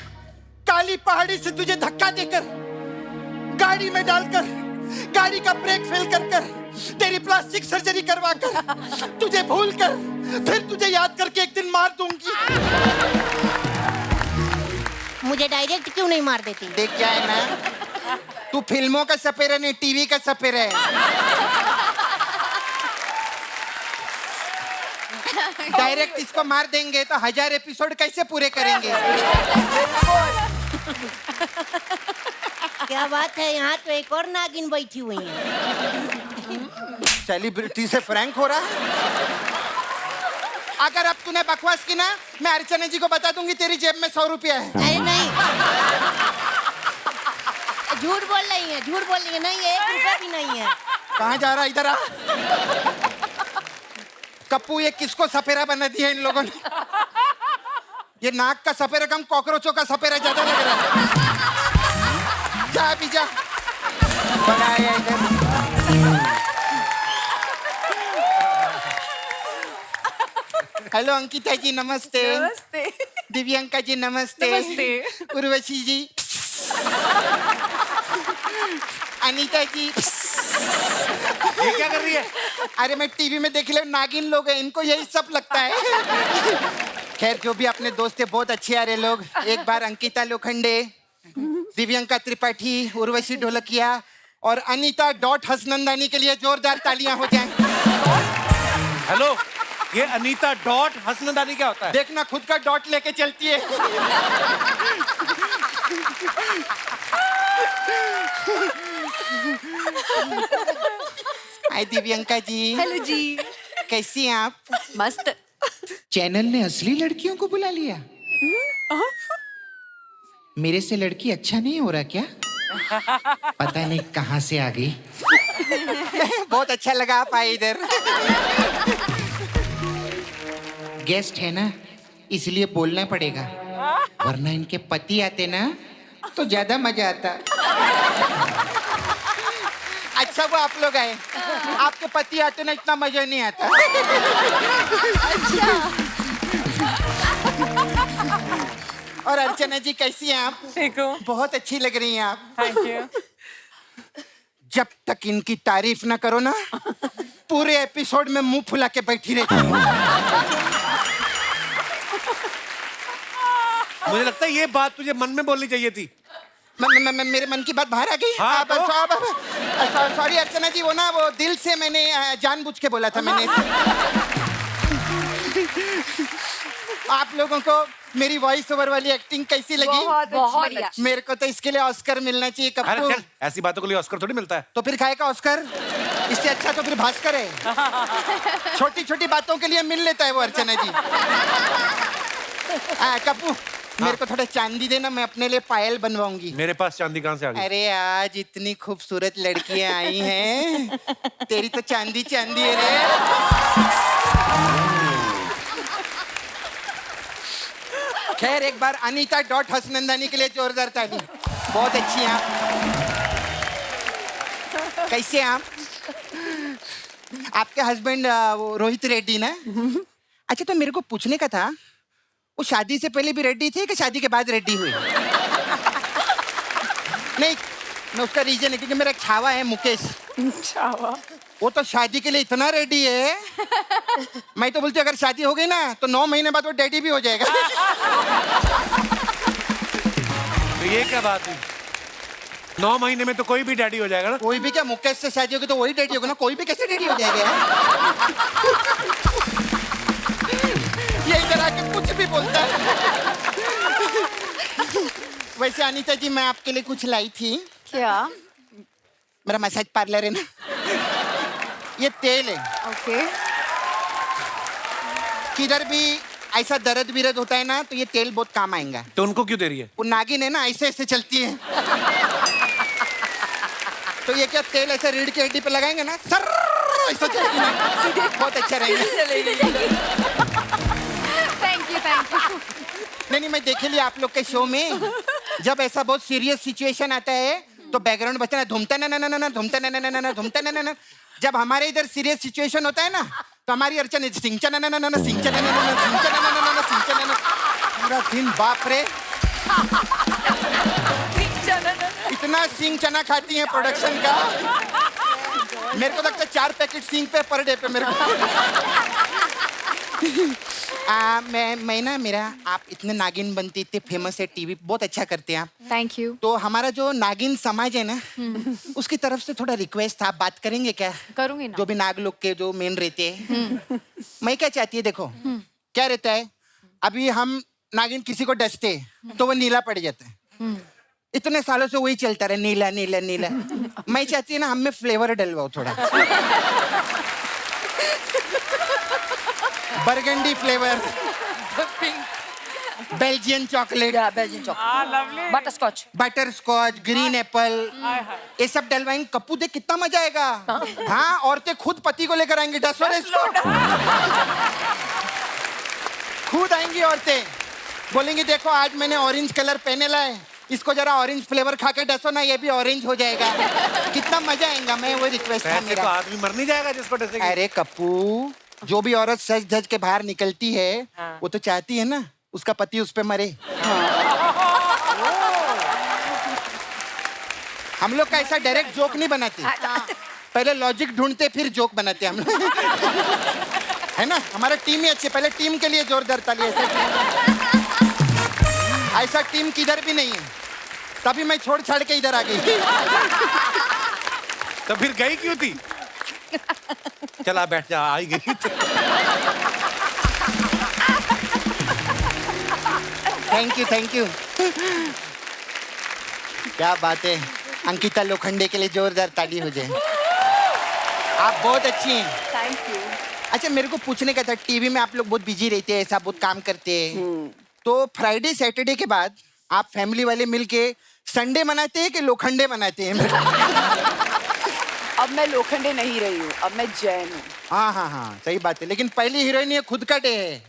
काली पहाड़ी से तुझे धक्का देकर, गाड़ी में डालकर, गाड़ी का ब्रेक फेल कर तेरी प्लास्टिक सर्जरी करवा कर, तुझे भूल कर, फिर तुझे याद करके एक दिन मार दूंगी। मुझे डायरेक्ट क्यों नहीं मार देती? देख क्या है ना, तू फिल्मों का सपेरा नहीं, टीवी का सपेरा है। डायरेक्ट इसको मार देंगे तो 1000 एपिसोड कैसे पूरे करेंगे? क्या बात है, यहाँ तो एक और नागिन बैठी हुई है। सेलिब्रिटी से फ्रैंक हो रहा है। अगर अब तूने बकवास की ना, मैं अर्चना जी को बता दूंगी तेरी जेब में 100 रुपया है। अरे नहीं, झूठ बोल रही है, झूठ बोल रही है। नहीं, 1 रुपया भी नहीं है। कहाँ जा रहा, इधर आ। कप्पू ये किसको सपेरा बना दिया इन लोगों ने? ये नाक का सपेरा कम कॉकरोचों का सपेरा ज्यादा लग रहा है। जा अभी जा। बनाया इधर। हेलो अंकिता जी नमस्ते। नमस्ते। दिव्यांका जी नमस्ते। नमस्ते। उर्वशी जी, अनीता जी। ये क्या कर रही है? अरे मैं टीवी में देख ले, नागिन लोग हैं, इनको यही सब लगता है। खैर जो भी अपने दोस्त है, बहुत अच्छे आ रहे लोग। एक बार अंकिता लोखंडे, दिव्यांका त्रिपाठी, उर्वशी ढोलकिया और अनीता डॉट हसनंदानी के लिए जोरदार तालियां हो जाएं। हेलो, ये अनीता डॉट हसनंदानी क्या होता है? देखना खुद का डॉट लेके चलती है। हाय दिव्यांका जी। हेलो जी। कैसी हैं आप? मस्त। चैनल ने असली लड़कियों को बुला लिया। मेरे से लड़की अच्छा नहीं हो रहा क्या? पता नहीं कहां से आ गई। बहुत अच्छा लगा आप आए इधर। गेस्ट है ना, इसलिए बोलना पड़ेगा, वरना इनके पति आते ना तो ज्यादा मजा आता। अच्छा वो आप लोग आए, आपके पति आते ना इतना मजा नहीं आता। और अर्चना जी कैसी हैं आप? ठीक हूँ। बहुत अच्छी लग रही हैं आप। Thank you. जब तक इनकी तारीफ ना करो ना, पूरे एपिसोड में मुंह फुला के बैठी रहती हूँ। मुझे लगता है ये बात तुझे मन में बोलनी चाहिए थी। मेरे मन की बात बाहर आ गई। हाँ, तो? सॉरी अर्चना जी, वो ना वो दिल से मैंने जानबूझ के बोला था मैंने। आप लोगों को मेरी वॉइस ओवर वाली एक्टिंग कैसी लगी? बहुत अच्छी। मेरे को तो इसके लिए ऑस्कर मिलना चाहिए अरे कप्पू। चल, ऐसी बातों के लिए ऑस्कर थोड़ी मिलता है। तो फिर खाएगा ऑस्कर? इससे अच्छा तो फिर भास्कर है। छोटी छोटी बातों के लिए मिल लेता है वो अर्चना जी। कप्पू मेरे को थोड़ा चांदी देना, मैं अपने लिए पायल बनवाऊंगी। मेरे पास चांदी कहाँ से आ गई? अरे आज इतनी खूबसूरत लड़कियां आई हैं, तेरी तो चांदी चांदी है रे। खैर एक बार अनीता डॉट हसनंदानी के लिए जोरदार ताली। बहुत अच्छी हैं आप। कैसे हैं आप? आपके हस्बैंड वो रोहित रेड्डी ना? अच्छा तो मेरे को पूछने का था, वो शादी से पहले भी रेड्डी थे कि शादी के बाद रेड्डी हुए? नहीं, मैं उसका रीजन है क्योंकि मेरा एक छावा है मुकेश। छावा? वो तो शादी के लिए इतना रेडी है, मैं तो बोलती हूँ अगर शादी हो गई ना तो 9 महीने बाद वो डैडी भी हो जाएगा। तो ये क्या बात हुई? 9 महीने में तो कोई भी डैडी हो जाएगा ना? कोई भी क्या, मुकेश से शादी होगी तो वही डैडी होगा ना, कोई भी कैसे डैडी हो जाएगा यार? ये इधर आके कुछ भी बोलता है। वैसे अनीता जी मैं आपके लिए कुछ लाई थी। क्या? मेरा मसाज पार्लर है ना, ये तेल है। ओके। किधर भी ऐसा दर्द विरद होता है ना तो ये तेल बहुत काम आएगा। तो उनको क्यों दे रही है? वो नागिन है ना, ऐसे ऐसे चलती है। तो ये क्या तेल ऐसे रीढ़ की हड्डी पे लगाएंगे ना, सर ऐसा चलती है, बहुत अच्छा रहेगा। Thank you thank you. नहीं मैं देखे लिया आप लोग के शो में, जब ऐसा बहुत सीरियस सिचुएशन आता है तो बैकग्राउंड बचना धूमता ना ना ना ना धूमता ना ना ना ना धूमता ना ना ना। जब हमारे इधर सीरियस सिचुएशन होता है ना तो हमारी अर्चना सिंचा ना ना ना ना सिंचा ना ना ना सिंचा ना ना ना सिंचा ना ना। पूरा दिन बाप रे इतना सिंग चना खाती हैं प्रोडक्शन का। मेरे को लगता है 4 पैकेट सिंग पे पर डे पे मेरे को। मैं ना मेरा आप इतने नागिन बनती, इतने फेमस है, टीवी बहुत अच्छा करते हैं आप। Thank you. तो हमारा जो नागिन समाज है ना उसकी तरफ से थोड़ा रिक्वेस्ट था, आप बात करेंगे क्या? करूंगी ना। जो भी नाग लोग के जो मेन रहते हैं। मैं क्या चाहती है देखो क्या रहता है, अभी हम नागिन किसी को डसते तो वो नीला पड़ जाता है, इतने सालों से वही चलता रहे नीला नीला नीला। मैं चाहती है ना हम में फ्लेवर डलवाओ थोड़ा, burgundy flavour, Belgian chocolate, Belgian chocolate, lovely. Butterscotch, butterscotch, green apple, ये सब डलवाएंगे। कप्पू देख कितना मजा आएगा। हाँ औरतें खुद पति को लेकर आएंगी, डसो रे इसको। खुद आएंगी औरतें, बोलेंगी देखो आज मैंने ऑरेंज कलर पहने लाए, इसको जरा ऑरेंज फ्लेवर खा के डसो ना, ये भी ऑरेंज हो जाएगा। कितना मजा आएगा। मैं वो रिक्वेस्ट था ऐसे मेरा। तो आदमी मर नहीं जाएगा जिसको डसेगी। अरे कप्पू, जो भी औरत सज धज के बाहर निकलती है वो तो चाहती है ना उसका पति उस पे मरे। हम लोग का ऐसा डायरेक्ट जोक नहीं बनाते, पहले लॉजिक ढूंढते फिर जोक बनाते हम लोग। है ना, हमारा टीम ही अच्छी, पहले टीम के लिए जोरदार ताली। ऐसा टीम किधर भी नहीं है, तभी मैं छोड़ छाड़ के इधर आ गई। तो फिर गई क्यों थी? चला बैठ जा, आई गई। Thank you. क्या बात है, अंकिता लोखंडे के लिए जोरदार ताली हो जाए। आप बहुत अच्छी हैं। Thank you. अच्छा मेरे को पूछने का था, टीवी में आप लोग बहुत बिजी रहते हैं, ऐसा बहुत काम करते हैं, तो फ्राइडे सैटरडे के बाद आप फैमिली वाले मिलके संडे मनाते हैं कि लोखंडे मनाते हैं? अब मैं लोखंडे नहीं रही हूँ, अब मैं जैन हूँ। हाँ हाँ हाँ सही बात है, लेकिन पहली हीरोइन ये खुद का डे है।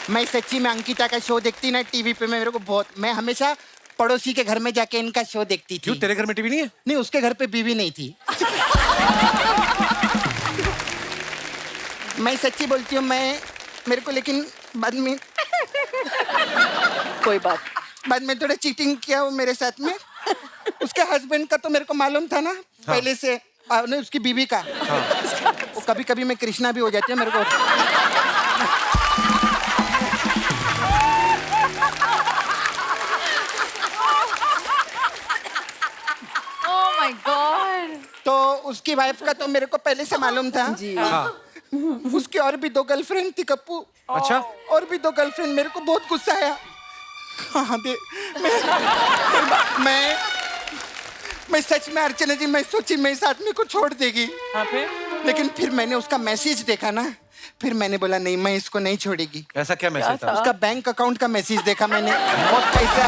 मैं सच्ची में अंकिता का शो देखती ना टीवी पे, मैं मेरे को बहुत, मैं हमेशा पड़ोसी के घर में जाके इनका शो देखती थी। क्यों, तेरे घर में टीवी नहीं है? नहीं, उसके घर पे बीवी नहीं थी। मैं सच्ची बोलती हूँ, मैं मेरे को लेकिन बाद में कोई बात। बाद में थोड़ा चीटिंग किया वो मेरे साथ में। उसके हस्बैंड का तो मेरे को मालूम था ना पहले से, नहीं उसकी बीवी का। वो कभी कभी मैं कृष्णा भी हो जाती है मेरे को। Oh my God. तो उसकी वाइफ का तो मेरे को पहले से मालूम था जी। हाँ। उसकी और भी 2 गर्लफ्रेंड थी कप्पू। अच्छा। और भी 2 गर्लफ्रेंड। मेरे को बहुत गुस्सा आया। हाँ दे मैं सच में अर्चना जी, मैं सोची मैं इस आदमी को छोड़ देगी। हाँ, फिर लेकिन फिर मैंने उसका मैसेज देखा ना, फिर मैंने बोला नहीं, मैं इसको नहीं छोड़ेगी। ऐसा क्या मैसेज था? उसका बैंक अकाउंट का मैसेज देखा मैंने, बहुत पैसा।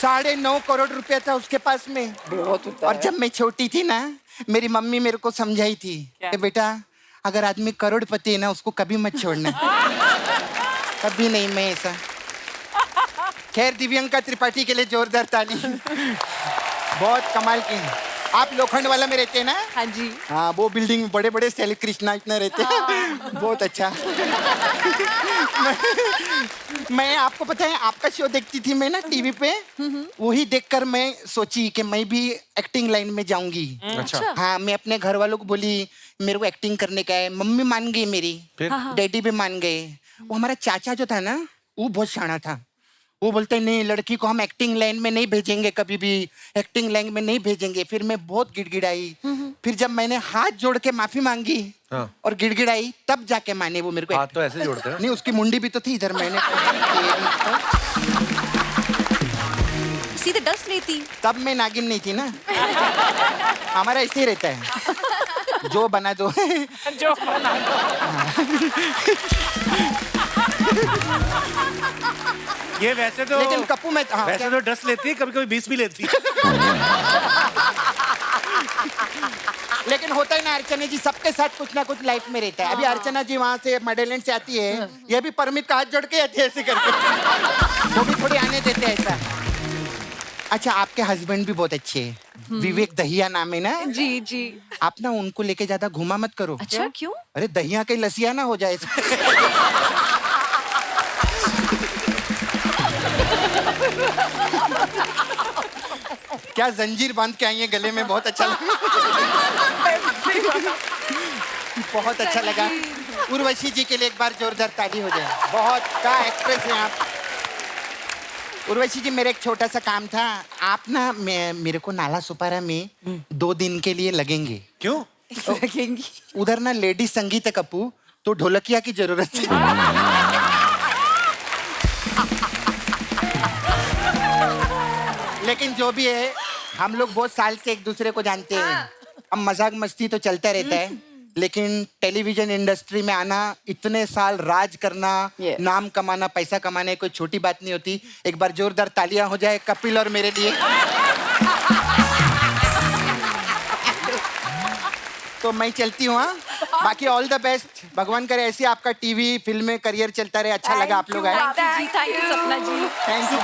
9.5 करोड़ रुपया था उसके पास में। बहुत होता और है। जब मैं छोटी थी ना, मेरी मम्मी मेरे को समझाई थी कि बेटा अगर आदमी करोड़पति है ना, उसको कभी मत छोड़ना। कभी नहीं, मैं ऐसा। खैर दिव्यंका त्रिपाठी के लिए जोरदार ताली। बहुत कमाल की। आप लोखंड वाला में रहते हैं ना? हाँ जी। हाँ, वो बिल्डिंग में बड़े बड़े सेल कृष्णा इतना रहते हैं। बहुत अच्छा। मैं आपको पता है, आपका शो देखती थी मैं ना टीवी पे, वही देखकर मैं सोची कि मैं भी एक्टिंग लाइन में जाऊंगी। अच्छा। हाँ, मैं अपने घर वालों को बोली मेरे को एक्टिंग करने का है। मम्मी मान गई मेरी, फिर? डैडी भी मान गए। वो हमारा चाचा जो था ना, वो बहुत शाना था। वो बोलते नहीं, लड़की को हम एक्टिंग लाइन में नहीं भेजेंगे, कभी भी एक्टिंग लाइन में नहीं भेजेंगे। फिर मैं बहुत गिड़गिड़ाई। फिर जब मैंने हाथ जोड़ के माफी मांगी और गिड़गिड़ाई, तब जाके माने वो मेरे को। हाथ तो ऐसे जोड़ते हैं। नहीं, उसकी मुंडी भी तो थी इधर। मैंने सीधे डस लेती। तब मैं नागिन नहीं थी ना। हमारा ऐसे ही रहता है, जो बना दो। जो बना ये वैसे तो, लेकिन कप्पू में हाँ, वैसे तो ड्रेस लेती है, कभी कभी 20 भी लेती है। लेकिन होता है ना अर्चना जी, सबके साथ कुछ ना कुछ लाइफ में रहता है। अभी अर्चना जी वहाँ से मॉडलैंड से आती है, ये भी परमित का हाथ जोड़ के आती है ऐसे करके। वो भी थोड़ी आने देते हैं ऐसा। अच्छा, आपके हस्बैंड भी बहुत अच्छे हैं, विवेक दहिया नाम है ना? जी जी। आप ना उनको लेके ज्यादा घुमा मत करो। अच्छा, क्यों? अरे दहिया कहीं लसिया ना हो जाए। क्या जंजीर बांध के आई है गले में, बहुत अच्छा लगा। बहुत अच्छा लगा। उर्वशी जी के लिए एक बार जोरदार ताली हो जाए। बहुत का एक्ट्रेस हैं आप। उर्वशी जी, मेरा एक छोटा सा काम था। आप ना मेरे को नाला सुपारा में 2 दिन के लिए लगेंगे। क्यों? लगेंगी? उधर ना लेडीज संगीत है कप्पू, तो ढोलकिया की जरूरत है। लेकिन जो भी है, हम लोग बहुत साल से एक दूसरे को जानते हैं। अब मजाक मस्ती तो चलता रहता है, लेकिन टेलीविजन इंडस्ट्री में आना, इतने साल राज करना, नाम कमाना, पैसा कमाना कोई छोटी बात नहीं होती। एक बार जोरदार तालियां हो जाए कपिल और मेरे लिए। तो मैं चलती हूँ। हाँ, बाकी ऑल द बेस्ट। भगवान करे ऐसे आपका टीवी फिल्म में करियर चलता रहे। अच्छा लगा आप लोग आए। थैंक यू सपना जी। Thank you.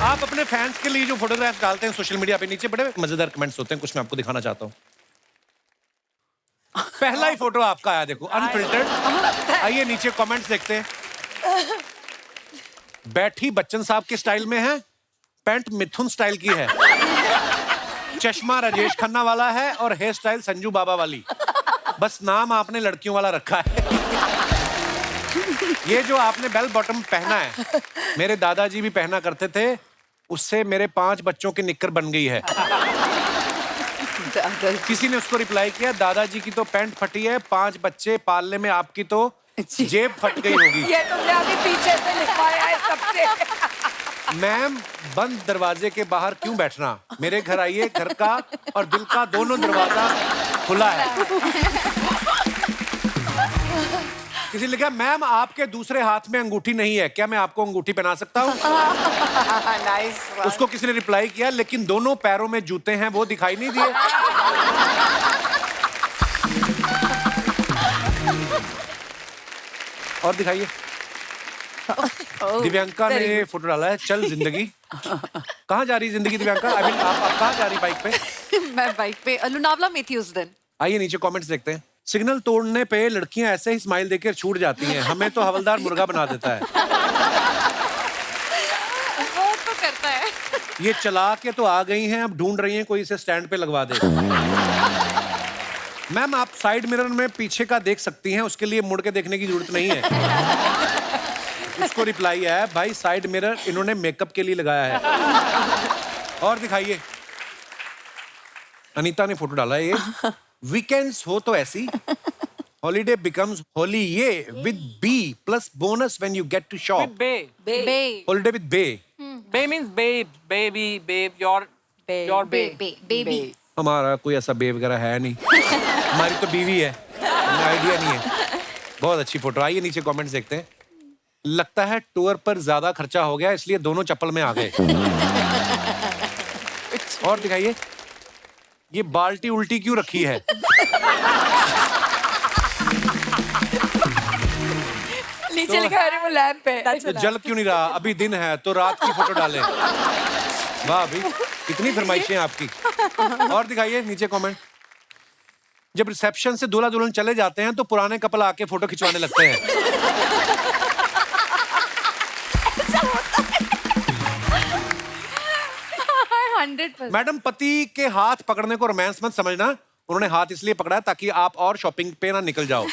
आप अपने फैंस के लिए जो फोटोग्राफ्स डालते हैं सोशल मीडिया पे, नीचे बड़े मजेदार कमेंट्स होते हैं, कुछ मैं आपको दिखाना चाहता हूँ। पहला ही फोटो आपका आया, देखो, अनफिल्टर्ड। आइए नीचे कमेंट्स देखते हैं। बैठी बच्चन साहब के स्टाइल में है, पैंट मिथुन स्टाइल की है, चश्मा राजेश खन्ना वाला है और हेयर स्टाइल संजू बाबा वाली। बस नाम आपने लड़कियों वाला रखा है। ये जो आपने बेल बॉटम पहना है, मेरे दादाजी भी पहना करते थे, उससे मेरे 5 बच्चों की निक्कर बन गई है। किसी ने उसको रिप्लाई किया, दादाजी की तो पैंट फटी है, 5 बच्चे पालने में आपकी तो जेब फट गई होगी। ये तुमने अभी पीछे से लिखवाया है सबसे। मैम बंद दरवाजे के बाहर क्यों बैठना, मेरे घर आइए, घर का और दिल का दोनों दरवाजा खुला है। किसी ने लिखा मैम आपके दूसरे हाथ में अंगूठी नहीं है, क्या मैं आपको अंगूठी पहना सकता हूँ? नाइस। उसको किसी ने रिप्लाई किया लेकिन दोनों पैरों में जूते हैं वो दिखाई नहीं दिए। और दिखाइए। दिव्यांका ने फोटो डाला है, चल जिंदगी। कहाँ जा रही जिंदगी दिव्यांका? आई मीन आप कहाँ जा रही बाइक पे? मैं बाइक पे लोनावला में थी उस दिन। आइए नीचे कमेंट्स देखते हैं। सिग्नल तोड़ने पे लड़कियां ऐसे ही स्माइल देकर छूट जाती हैं, हमें तो हवलदार मुर्गा बना देता है। वो तो करता है। ये चला के तो आ गई हैं, अब ढूंढ रही हैं कोई इसे स्टैंड पे लगवा दे। मैम आप साइड मिरर में पीछे का देख सकती हैं, उसके लिए मुड़ के देखने की जरूरत नहीं है। उसको रिप्लाई है भाई साइड मिरर इन्होंने मेकअप के लिए लगाया है। और दिखाइए। अनीता ने फोटो डाला है ये। वीकेंड्स हो तो ऐसी, हॉलीडे बिकम्स होली ये with B plus bonus when you get to shop. Bae. Holiday with bae. Bae means babe, baby, babe, your baby. हमारा कोई ऐसा बे वगैरह है नहीं। हमारी तो बीवी है, आइडिया नहीं है। बहुत अच्छी फोटो। आइए नीचे कमेंट्स देखते हैं। लगता है टूर पर ज्यादा खर्चा हो गया इसलिए दोनों चप्पल में आ गए। और दिखाइए। ये बाल्टी उल्टी क्यों रखी है? नीचे लिखा है वो लैंप है। तो जल क्यों नहीं रहा? अभी दिन है तो रात की फोटो डालें। वाह भाई इतनी फरमाइशें आपकी। और दिखाइए नीचे कमेंट। जब रिसेप्शन से दूल्हा दुल्हन चले जाते हैं तो पुराने कपल आके फोटो खिंचवाने लगते हैं। मैडम पति के हाथ पकड़ने को रोमांस मत समझना, उन्होंने हाथ इसलिए पकड़ा है ताकि आप और शॉपिंग पे ना निकल जाओ।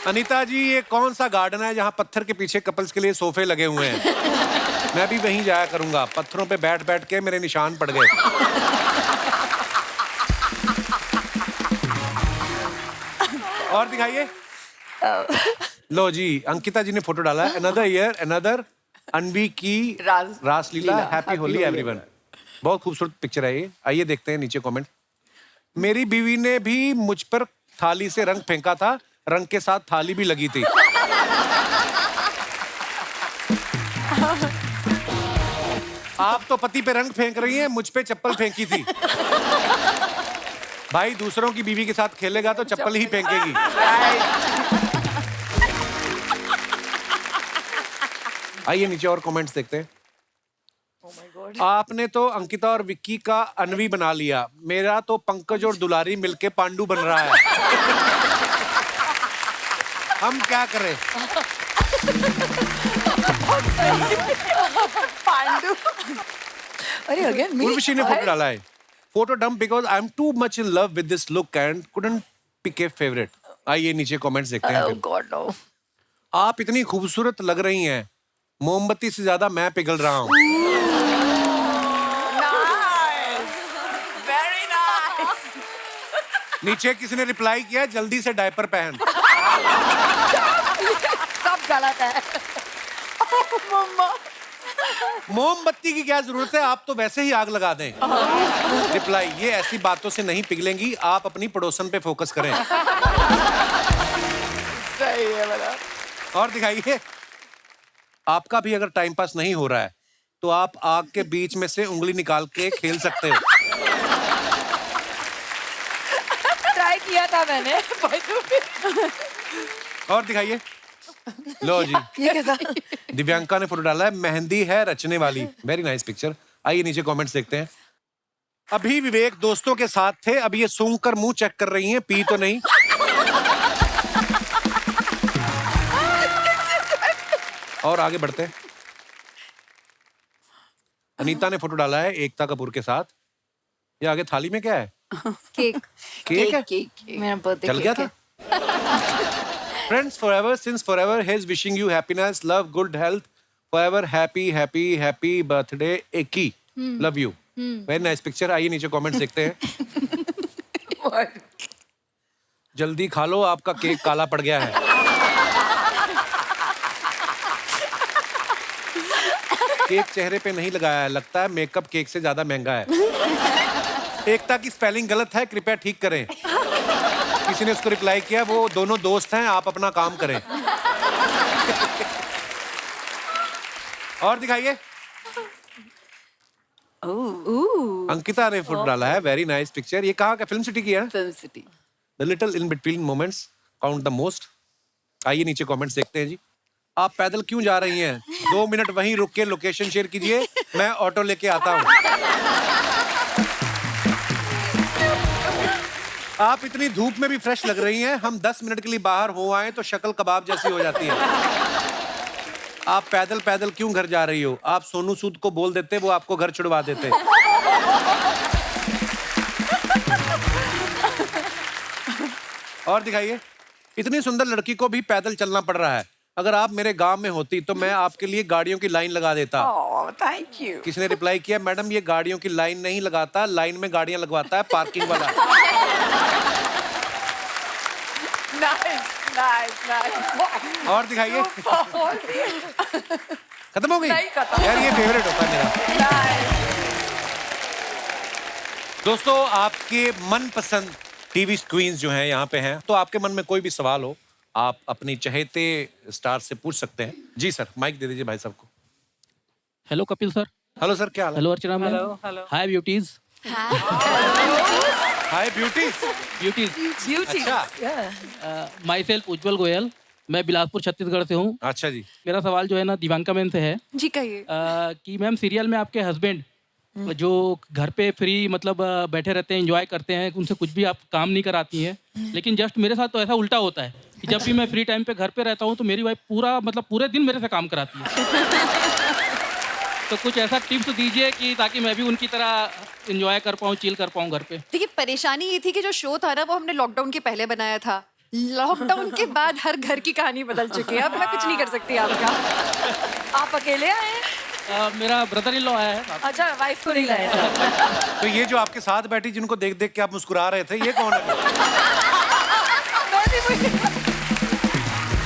अनीता जी ये कौन सा गार्डन है जहाँ पत्थर के पीछे कपल्स के लिए सोफे लगे हुए हैं? मैं भी वहीं जाया करूंगा, पत्थरों पे बैठ बैठ के मेरे निशान पड़ गए। और दिखाइए। लो जी अंकिता जी ने फोटो डाला है। अनदर ईयर अनदर अनवी की रासलीला, हैप्पी होली एवरीवन। बहुत खूबसूरत पिक्चर है ये। आइए देखते हैं नीचे कमेंट। मेरी बीवी ने भी मुझ पर थाली से रंग फेंका था, रंग के साथ थाली भी लगी थी। आप तो पति पे रंग फेंक रही हैं, मुझ पे चप्पल फेंकी थी। भाई दूसरों की बीवी के साथ खेलेगा तो चप्पल ही फेंकेगी। आइए नीचे और कमेंट्स देखते हैं। आपने तो अंकिता और विक्की का अनवी बना लिया, मेरा तो पंकज और दुलारी मिलके पांडु बन रहा है। हम क्या करें? पांडु। अरे अगेन उर्वशी ने फोटो डाला है। Photo dump because I am too much in love with this look and couldn't pick a favourite. आइए नीचे कमेंट्स देखते हैं। Oh God, no. आप इतनी खूबसूरत लग रही हैं, मोमबत्ती से ज्यादा मैं पिघल रहा हूँ। Very nice. नीचे किसी ने रिप्लाई किया जल्दी से डायपर पहन। सब गलत है। मम्मा। मोमबत्ती की क्या जरूरत है, आप तो वैसे ही आग लगा दें। रिप्लाई ये ऐसी बातों से नहीं पिघलेंगी, आप अपनी पड़ोसन पे फोकस करें। सही है बड़ा। और दिखाइए। आपका भी अगर टाइम पास नहीं हो रहा है तो आप आग के बीच में से उंगली निकाल के खेल सकते हो। ट्राई किया था मैंने। और दिखाइए। लो जी ये कैसा? दिव्यांका ने फोटो डाला है, मेहंदी है रचने वाली। Very nice picture. आइए नीचे कमेंट्स देखते हैं। अभी विवेक दोस्तों के साथ थे, अब ये सूंघ कर मुंह चेक कर रही हैं, पी तो नहीं। और आगे बढ़ते हैं। अनीता ने फोटो डाला है एकता कपूर के साथ। ये आगे थाली में क्या है? केक। केक है? मेरा बर्थडे चल गया था। Friends forever, since forever, he's wishing you happiness, love, good health, forever happy, happy, happy birthday, Eki. Love you. Very nice picture. आइए नीचे कमेंट्स देखते हैं। जल्दी खा लो, आपका केक काला पड़ गया है। केक चेहरे पे नहीं लगाया है, लगता है मेकअप केक से ज्यादा महंगा है। एकता की स्पेलिंग गलत है, कृपया ठीक करें। किसी ने उसको रिप्लाई किया, वो दोनों दोस्त हैं, आप अपना काम करें। और दिखाइए। अंकिता ने फुट डाला है, वेरी नाइस पिक्चर। ये कहाँ का, फिल्म सिटी की है? Film city. The little in between moments count the most. आइए नीचे कमेंट्स देखते हैं जी। आप पैदल क्यों जा रही हैं? 2 मिनट वहीं रुक के लोकेशन शेयर कीजिए, मैं ऑटो लेके आता हूँ। आप इतनी धूप में भी फ्रेश लग रही हैं। हम 10 मिनट के लिए बाहर हो आए तो शक्ल कबाब जैसी हो जाती है। आप पैदल पैदल क्यों घर जा रही हो? आप सोनू सूद को बोल देते, वो आपको घर छुड़वा देते। और दिखाइए। इतनी सुंदर लड़की को भी पैदल चलना पड़ रहा है। अगर आप मेरे गांव में होती तो मैं आपके लिए गाड़ियों की लाइन लगा देता। Thank you. किसी ने रिप्लाई किया, मैडम ये गाड़ियों की लाइन नहीं लगाता, लाइन में गाड़ियां लगवाता है पार्किंग वाला। Nice nice nice. और दिखाइए। खत्म हो गई? नहीं खत्म। यार ये फेवरेट होता है मेरा। दोस्तों, आपके मनपसंद टीवी क्वींस जो हैं यहाँ पे हैं, तो आपके मन में कोई भी सवाल हो, आप अपनी चहेते स्टार से पूछ सकते हैं। जी सर, माइक दे दीजिए भाई साहब को। Hello Kapil sir. Hello sir, क्या हाल है? हेलो अर्चना मैम। हेलो। हाय ब्यूटीज। हाय ब्यूटीज। ब्यूटीज। अच्छा। माई सेल्फ उज्जवल गोयल, मैं बिलासपुर छत्तीसगढ़ से हूँ। अच्छा जी। मेरा सवाल जो है ना दिवांका मैम से है जी कहिए। कि मैम सीरियल में आपके हस्बैंड जो घर पे फ्री मतलब बैठे रहते हैं, एंजॉय करते हैं, उनसे कुछ भी आप काम नहीं कराती हैं, लेकिन जस्ट मेरे साथ तो ऐसा उल्टा होता है कि जब भी मैं फ्री टाइम पे घर पे रहता हूँ तो मेरी वाइफ पूरे दिन मेरे से काम कराती है। तो कुछ ऐसा टिप्स दीजिए कि ताकि मैं भी उनकी तरह एंजॉय कर पाऊँ, चिल कर पाऊँ घर पे। देखिए परेशानी ये थी कि जो शो था ना वो हमने लॉकडाउन के पहले बनाया था। लॉकडाउन के बाद हर घर की कहानी बदल चुकी है। अब मैं कुछ नहीं कर सकती आपका। आप अकेले आए हैं? मेरा ब्रदर इन लॉ आया है। अच्छा, वाइफ को नहीं लाया। तो ये जो आपके साथ बैठी जिनको देख देख के आप मुस्कुरा रहे थे, ये कौन है?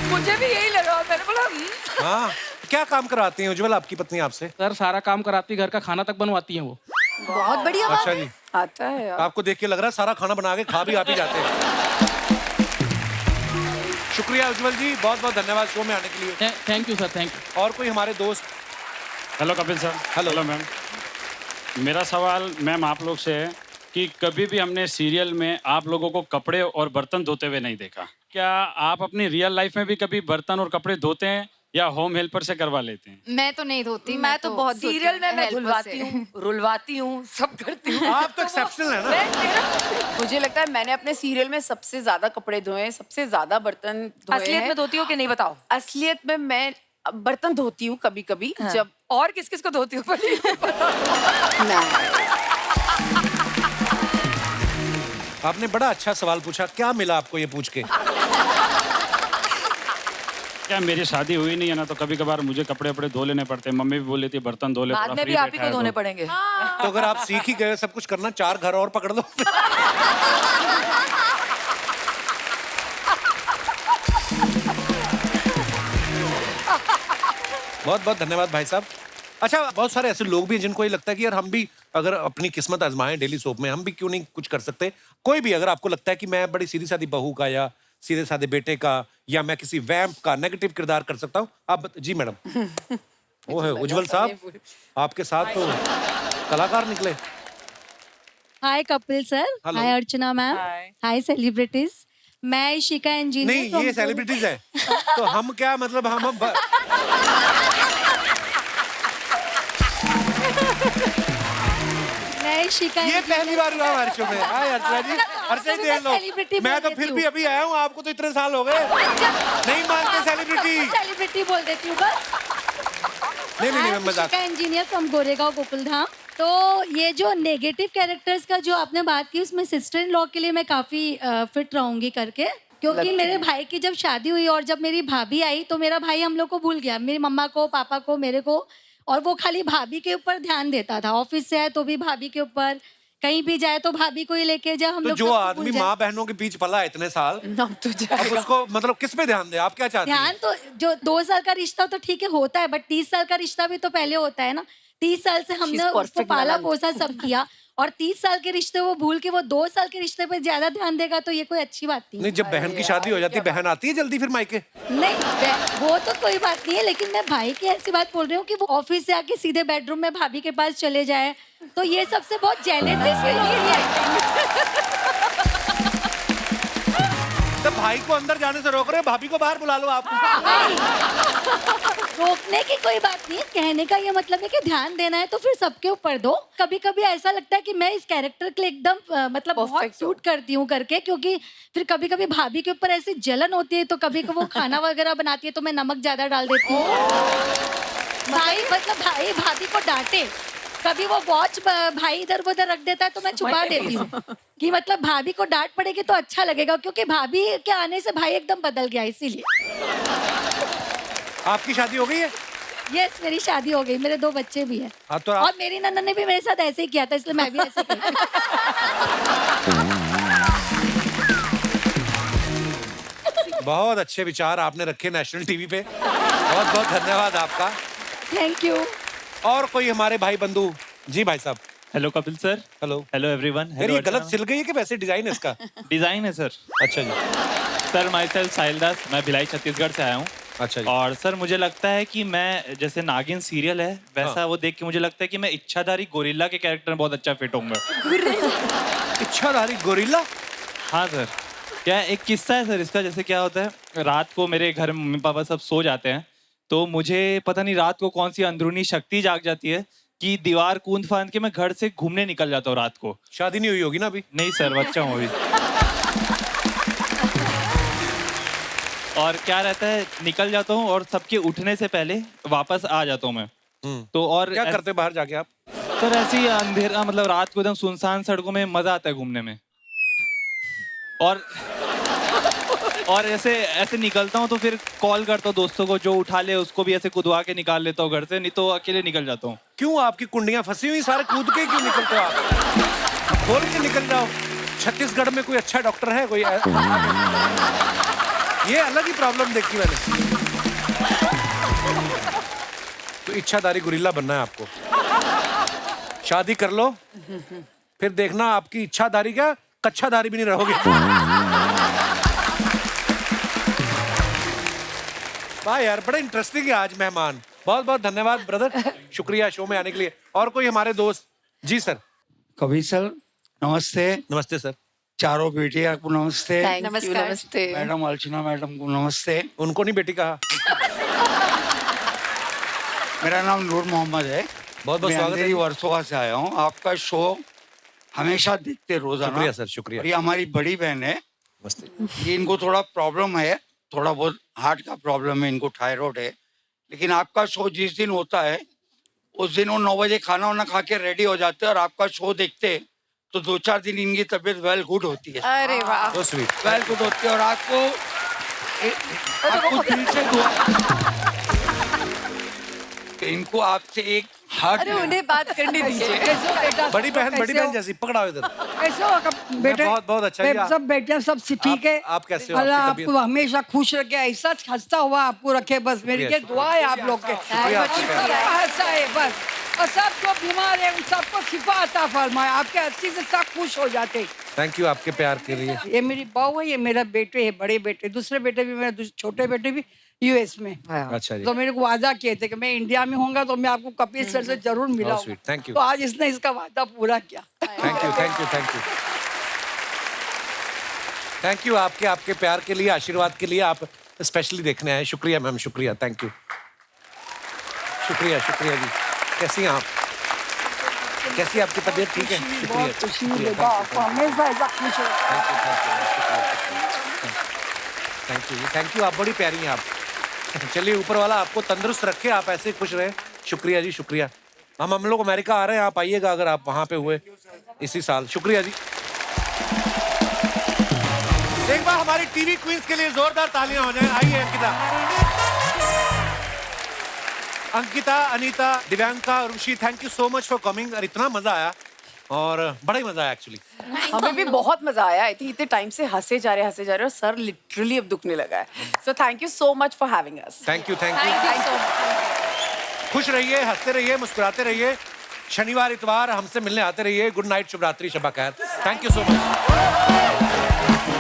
मुझे भी यही लगा, मैंने बोला हाँ, क्या काम कराती हैं उज्जवल आपकी पत्नी आपसे? सर सारा काम कराती है, घर का खाना तक बनवाती हैं वो। बहुत बढ़िया बात अच्छा है। जी। आता है यार। आपको देख के लग रहा है सारा खाना बना के खा भी आप ही जाते हैं। शुक्रिया उज्जवल जी, बहुत बहुत धन्यवाद शो में आने के लिए। Thank you sir, thank you. और कोई हमारे दोस्त? Hello Kapil sir. Hello ma'am. मेरा सवाल मैम आप लोग से है कि कभी भी हमने सीरियल में आप लोगों को कपड़े और बर्तन धोते हुए नहीं देखा। क्या आप अपनी रियल लाइफ में भी कभी बर्तन और कपड़े धोते हैं या होम हेल्पर से करवा लेते हैं? मैं तो नहीं धोती, मैं तो बहुत सीरियल में मैं helper धुलवाती से। हूँ, रुलवाती हूँ, सब करती हूँ। आप तो एक्सेप्शनल है ना। मुझे लगता है मैंने अपने सीरियल में सबसे ज्यादा कपड़े धोए हैं, सबसे ज्यादा बर्तन धोए हैं। असलियत में धोती हो कि नहीं बताओ? असलियत में मैं बर्तन धोती हूँ कभी कभी। हाँ। जब और किस किस को धोती हो? आपने बड़ा अच्छा सवाल पूछा, क्या मिला आपको ये पूछ के? क्या मेरी शादी हुई नहीं है ना, तो कभी कभार मुझे कपड़े वपड़े धो लेने पड़ते हैं। मम्मी भी बोल लेती है बर्तन धो ले, बाद थोड़ा में फ्री भी आप ही बैठा को है धोने तो। पड़ेंगे। तो अगर आप सीख ही गए सब कुछ करना, 4 घर और पकड़ लो। बहुत बहुत धन्यवाद भाई साहब। अच्छा, बहुत सारे ऐसे लोग भी हैं जिनको ये लगता है कि यार हम भी अगर अपनी किस्मत आजमाएं डेली सोप में, हम भी क्यों नहीं कुछ कर सकते। कोई भी अगर आपको लगता है कि मैं बड़ी सीधी सादी बहू का या सीधे साधे बेटे का या मैं किसी वैम्प का नेगेटिव किरदार कर सकता हूँ, आप जी मैडम। वो है उज्जवल साहब, आपके साथ तो कलाकार निकले। हाय कपिल सर। Hello. हाय अर्चना मैम। हाय सेलिब्रिटीज। मैं इशिका इंजीनियर। नहीं, ये सेलिब्रिटीज है तो हम क्या मतलब हम मैं इशिका। ये पहली बार हुआ हमारे शो में। हाय अर्चना जी, अर्चना जी देख लो, मैं तो फिर भी अभी आया हूँ, आपको तो इतने साल हो गए, नहीं मानते सेलिब्रिटी। सेलिब्रिटी बोल देती हूँ बस। नहीं नहीं, मैं मजाक। Ishika engineer from Goregaon Gokuldham. तो ये जो नेगेटिव कैरेक्टर्स का जो आपने बात की, उसमें सिस्टर इन लॉ के लिए मैं काफी फिट रहूंगी करके, क्योंकि मेरे भाई की जब शादी हुई और जब मेरी भाभी आई तो मेरा भाई हम लोग को भूल गया, मेरी मम्मा को, पापा को, मेरे को, और वो खाली भाभी के ऊपर ध्यान देता था। ऑफिस से आए तो भी भाभी के ऊपर, कहीं भी जाए तो भाभी को ही लेके जाए, हम तो लोग जो सबको आदमी भूल जाए। माँ बहनों के बीच पला है इतने साल, अब उसको मतलब किस पे ध्यान दे? आप क्या चाहती हैं? ध्यान तो जो 2 साल का रिश्ता तो ठीक है होता है, बट 30 साल का रिश्ता भी तो पहले होता है ना। 30 साल से हमने उसको perfect, पाला Nalal. पोसा सब किया, और 30 साल के रिश्ते वो भूल के वो 2 साल के रिश्ते पे ज्यादा ध्यान देगा तो ये कोई अच्छी बात नहीं। नहीं, जब बहन की शादी हो जाती है, बहन आती है जल्दी फिर मायके? नहीं वो तो कोई बात नहीं है, लेकिन मैं भाई की ऐसी बात बोल रही हूँ कि वो ऑफिस से आके सीधे बेडरूम में भाभी के पास चले जाए, तो ये सबसे बहुत जेलसी फील होती है। तो भाई को अंदर जाने से रोक रहे हो, भाभी को बाहर बुला लो आप। रोकने की कोई बात नहीं है, कहने का ये मतलब है कि ध्यान देना है तो फिर सबके ऊपर दो। कभी कभी ऐसा लगता है कि मैं इस कैरेक्टर के लिए एकदम मतलब बहुत सूट करती हूँ करके, क्योंकि फिर कभी कभी भाभी के ऊपर ऐसी जलन होती है, तो कभी कभी वो खाना वगैरह बनाती है तो मैं नमक ज्यादा डाल देती हूँ। भाई मतलब भाई भाभी को डांटे, कभी वो वॉच भाई इधर उधर रख देता है तो मैं छुपा देती हूँ कि मतलब भाभी को डांट पड़ेगी तो अच्छा लगेगा, क्योंकि भाभी के आने से भाई एकदम बदल गया इसीलिए। आपकी शादी हो गई है? यस, मेरी शादी हो गई, मेरे 2 बच्चे भी हैं। हाँ, तो और मेरी नन्ना ने भी मेरे साथ ऐसे ही किया था, इसलिए मैं भी ऐसे करती हूँ। बहुत अच्छे विचार आपने रखे नेशनल टीवी पे, बहुत बहुत धन्यवाद आपका। Thank you. और कोई हमारे भाई बंधु? जी भाई साहब। Hello Kapil sir. Hello. Hello everyone. यार ये गलत सिल गई है कि वैसे डिजाइन है इसका? डिजाइन है सर। अच्छा जी। सर माई सेल्फ साहिल दास, मैं भिलाई छत्तीसगढ़ से आया हूँ। अच्छा जी। और सर मुझे लगता है कि मैं, जैसे नागिन सीरियल है वैसा वो देख के मुझे लगता है कि मैं इच्छाधारी गोरिल्ला के कैरेक्टर में बहुत अच्छा फिट होऊंगा। इच्छाधारी गोरिल्ला? हाँ सर। क्या एक किस्सा है सर इसका, जैसे क्या होता है, रात को मेरे घर में मम्मी पापा सब सो जाते हैं, तो मुझे पता नहीं रात को कौन सी अंदरूनी शक्ति जाग जाती है कि दीवार कूद फांद के मैं घर से घूमने निकल जाता हूँ रात को। शादी नहीं हुई होगी ना अभी? नहीं सर, बच्चा हूँ अभी। और क्या रहता है, निकल जाता हूँ और सबके उठने से पहले वापस आ जाता हूँ मैं। तो और क्या करते बाहर जाके आप? सर ऐसे ही अंधेरा, मतलब रात को एकदम सुनसान सड़कों में मजा आता है घूमने में। और ऐसे निकलता हूँ तो फिर कॉल करता हूँ दोस्तों को, जो उठा ले उसको भी ऐसे कुदवा के निकाल लेता हूँ घर से, नहीं तो अकेले निकल जाता हूँ। क्यों, आपकी कुंडियां फंसी हुई, सारे कूद के क्यों निकलते हो आप? खोल के निकल जाओ। छत्तीसगढ़ में कोई अच्छा डॉक्टर है कोई? ये अलग ही प्रॉब्लम देखी मैंने। तो इच्छाधारी गोरिल्ला बनना है आपको, शादी कर लो, फिर देखना आपकी इच्छाधारी क्या कच्छाधारी भी नहीं रहोगे। भाई यार बड़ा इंटरेस्टिंग है आज मेहमान। बहुत बहुत धन्यवाद ब्रदर, शुक्रिया शो में आने के लिए। और कोई हमारे दोस्त? जी सर। कवि सर नमस्ते। नमस्ते सर। चारों बेटियां को नमस्ते। नमस्कार। नमस्ते मैडम अर्चना मैडम को नमस्ते। उनको नहीं बेटी कहा। मेरा नाम नूर मोहम्मद है। बहुत बहुत स्वागत है। मैं वर्सोवा से आया हूँ। आपका शो हमेशा देखते रोजाना। शुक्रिया सर, शुक्रिया। ये हमारी बड़ी बहन है, इनको थोड़ा प्रॉब्लम है, थोड़ा बहुत हार्ट का प्रॉब्लम है, इनको थायराइड है। लेकिन आपका शो जिस दिन होता है उस दिन वो 9 बजे खाना वाना खा के रेडी हो जाते हैं और आपका शो देखते तो 2-4 दिन इनकी तबीयत वेल गुड होती है। अरे वाह, वेल गुड होती है। और आपको दिल से दुआ, इनको आपसे एक हार्ट। अरे उन्हें बात करने दीजिए। बड़ी बहन जैसी पकड़ा इधर। कैसे हो बेटे? बहुत बहुत अच्छा जी। सब बेटे सब ठीक है। आप कैसे हो? अल्लाह आपकी आपको हमेशा खुश रखे, ऐसा हंसता हुआ आपको रखे, बस मेरी ये दुआ है आप लोग के। हंसा है बस, और सब जो बीमार है उन सबको शिफा अता फरमाए, आपके हंसी से सब खुश हो जाते। थैंक यू आपके प्यार के लिए। ये मेरी बहू है, ये मेरा बेटे है, बड़े बेटे। दूसरे बेटे भी, मेरे छोटे बेटे भी यूएस में। अच्छा जी। तो मेरे को वादा किए थे कि मैं इंडिया में होऊंगा तो मैं आपको कपिल सर से जरूर मिलाऊंगा। Thank you. तो आज इसने इसका वादा पूरा किया। Thank you thank you thank you thank you आपके प्यार के लिए, आशीर्वाद के लिए। आप स्पेशली देखने आए, शुक्रिया मैम, शुक्रिया, थैंक यू, शुक्रिया शुक्रिया जी। कैसी हैं आप? कैसी आपकी तबीयत? ठीक है, शुक्रिया। हमेशा ऐसा खुश हो। थैंक यू, आप बड़ी प्यारी हैं आप। चलिए ऊपर वाला आपको तंदुरुस्त रखे, आप ऐसे खुश रहे। शुक्रिया जी, शुक्रिया। हम लोग अमेरिका आ रहे हैं, आप आइएगा अगर आप वहां पे हुए इसी साल। शुक्रिया जी। एक बार हमारी टीवी क्वींस के लिए जोरदार तालियां हो जाएं। आइए Ankita, Anita, Divyanka, Rishi, thank you so much for coming. और इतना मजा आया। और बड़ा ही मजा आया एक्चुअली। हमें भी बहुत मजा आया। आई थिंक इतने टाइम से हंसे जा रहे और सर लिटरली अब दुखने लगा है। So thank you so much for having us. Thank you. खुश रहिए, हंसते रहिए, मुस्कुराते रहिए। शनिवार इतवार हमसे मिलने आते रहिए। गुड नाइट, शुभ रात्रि, शब्बा खैर। Thank you so much.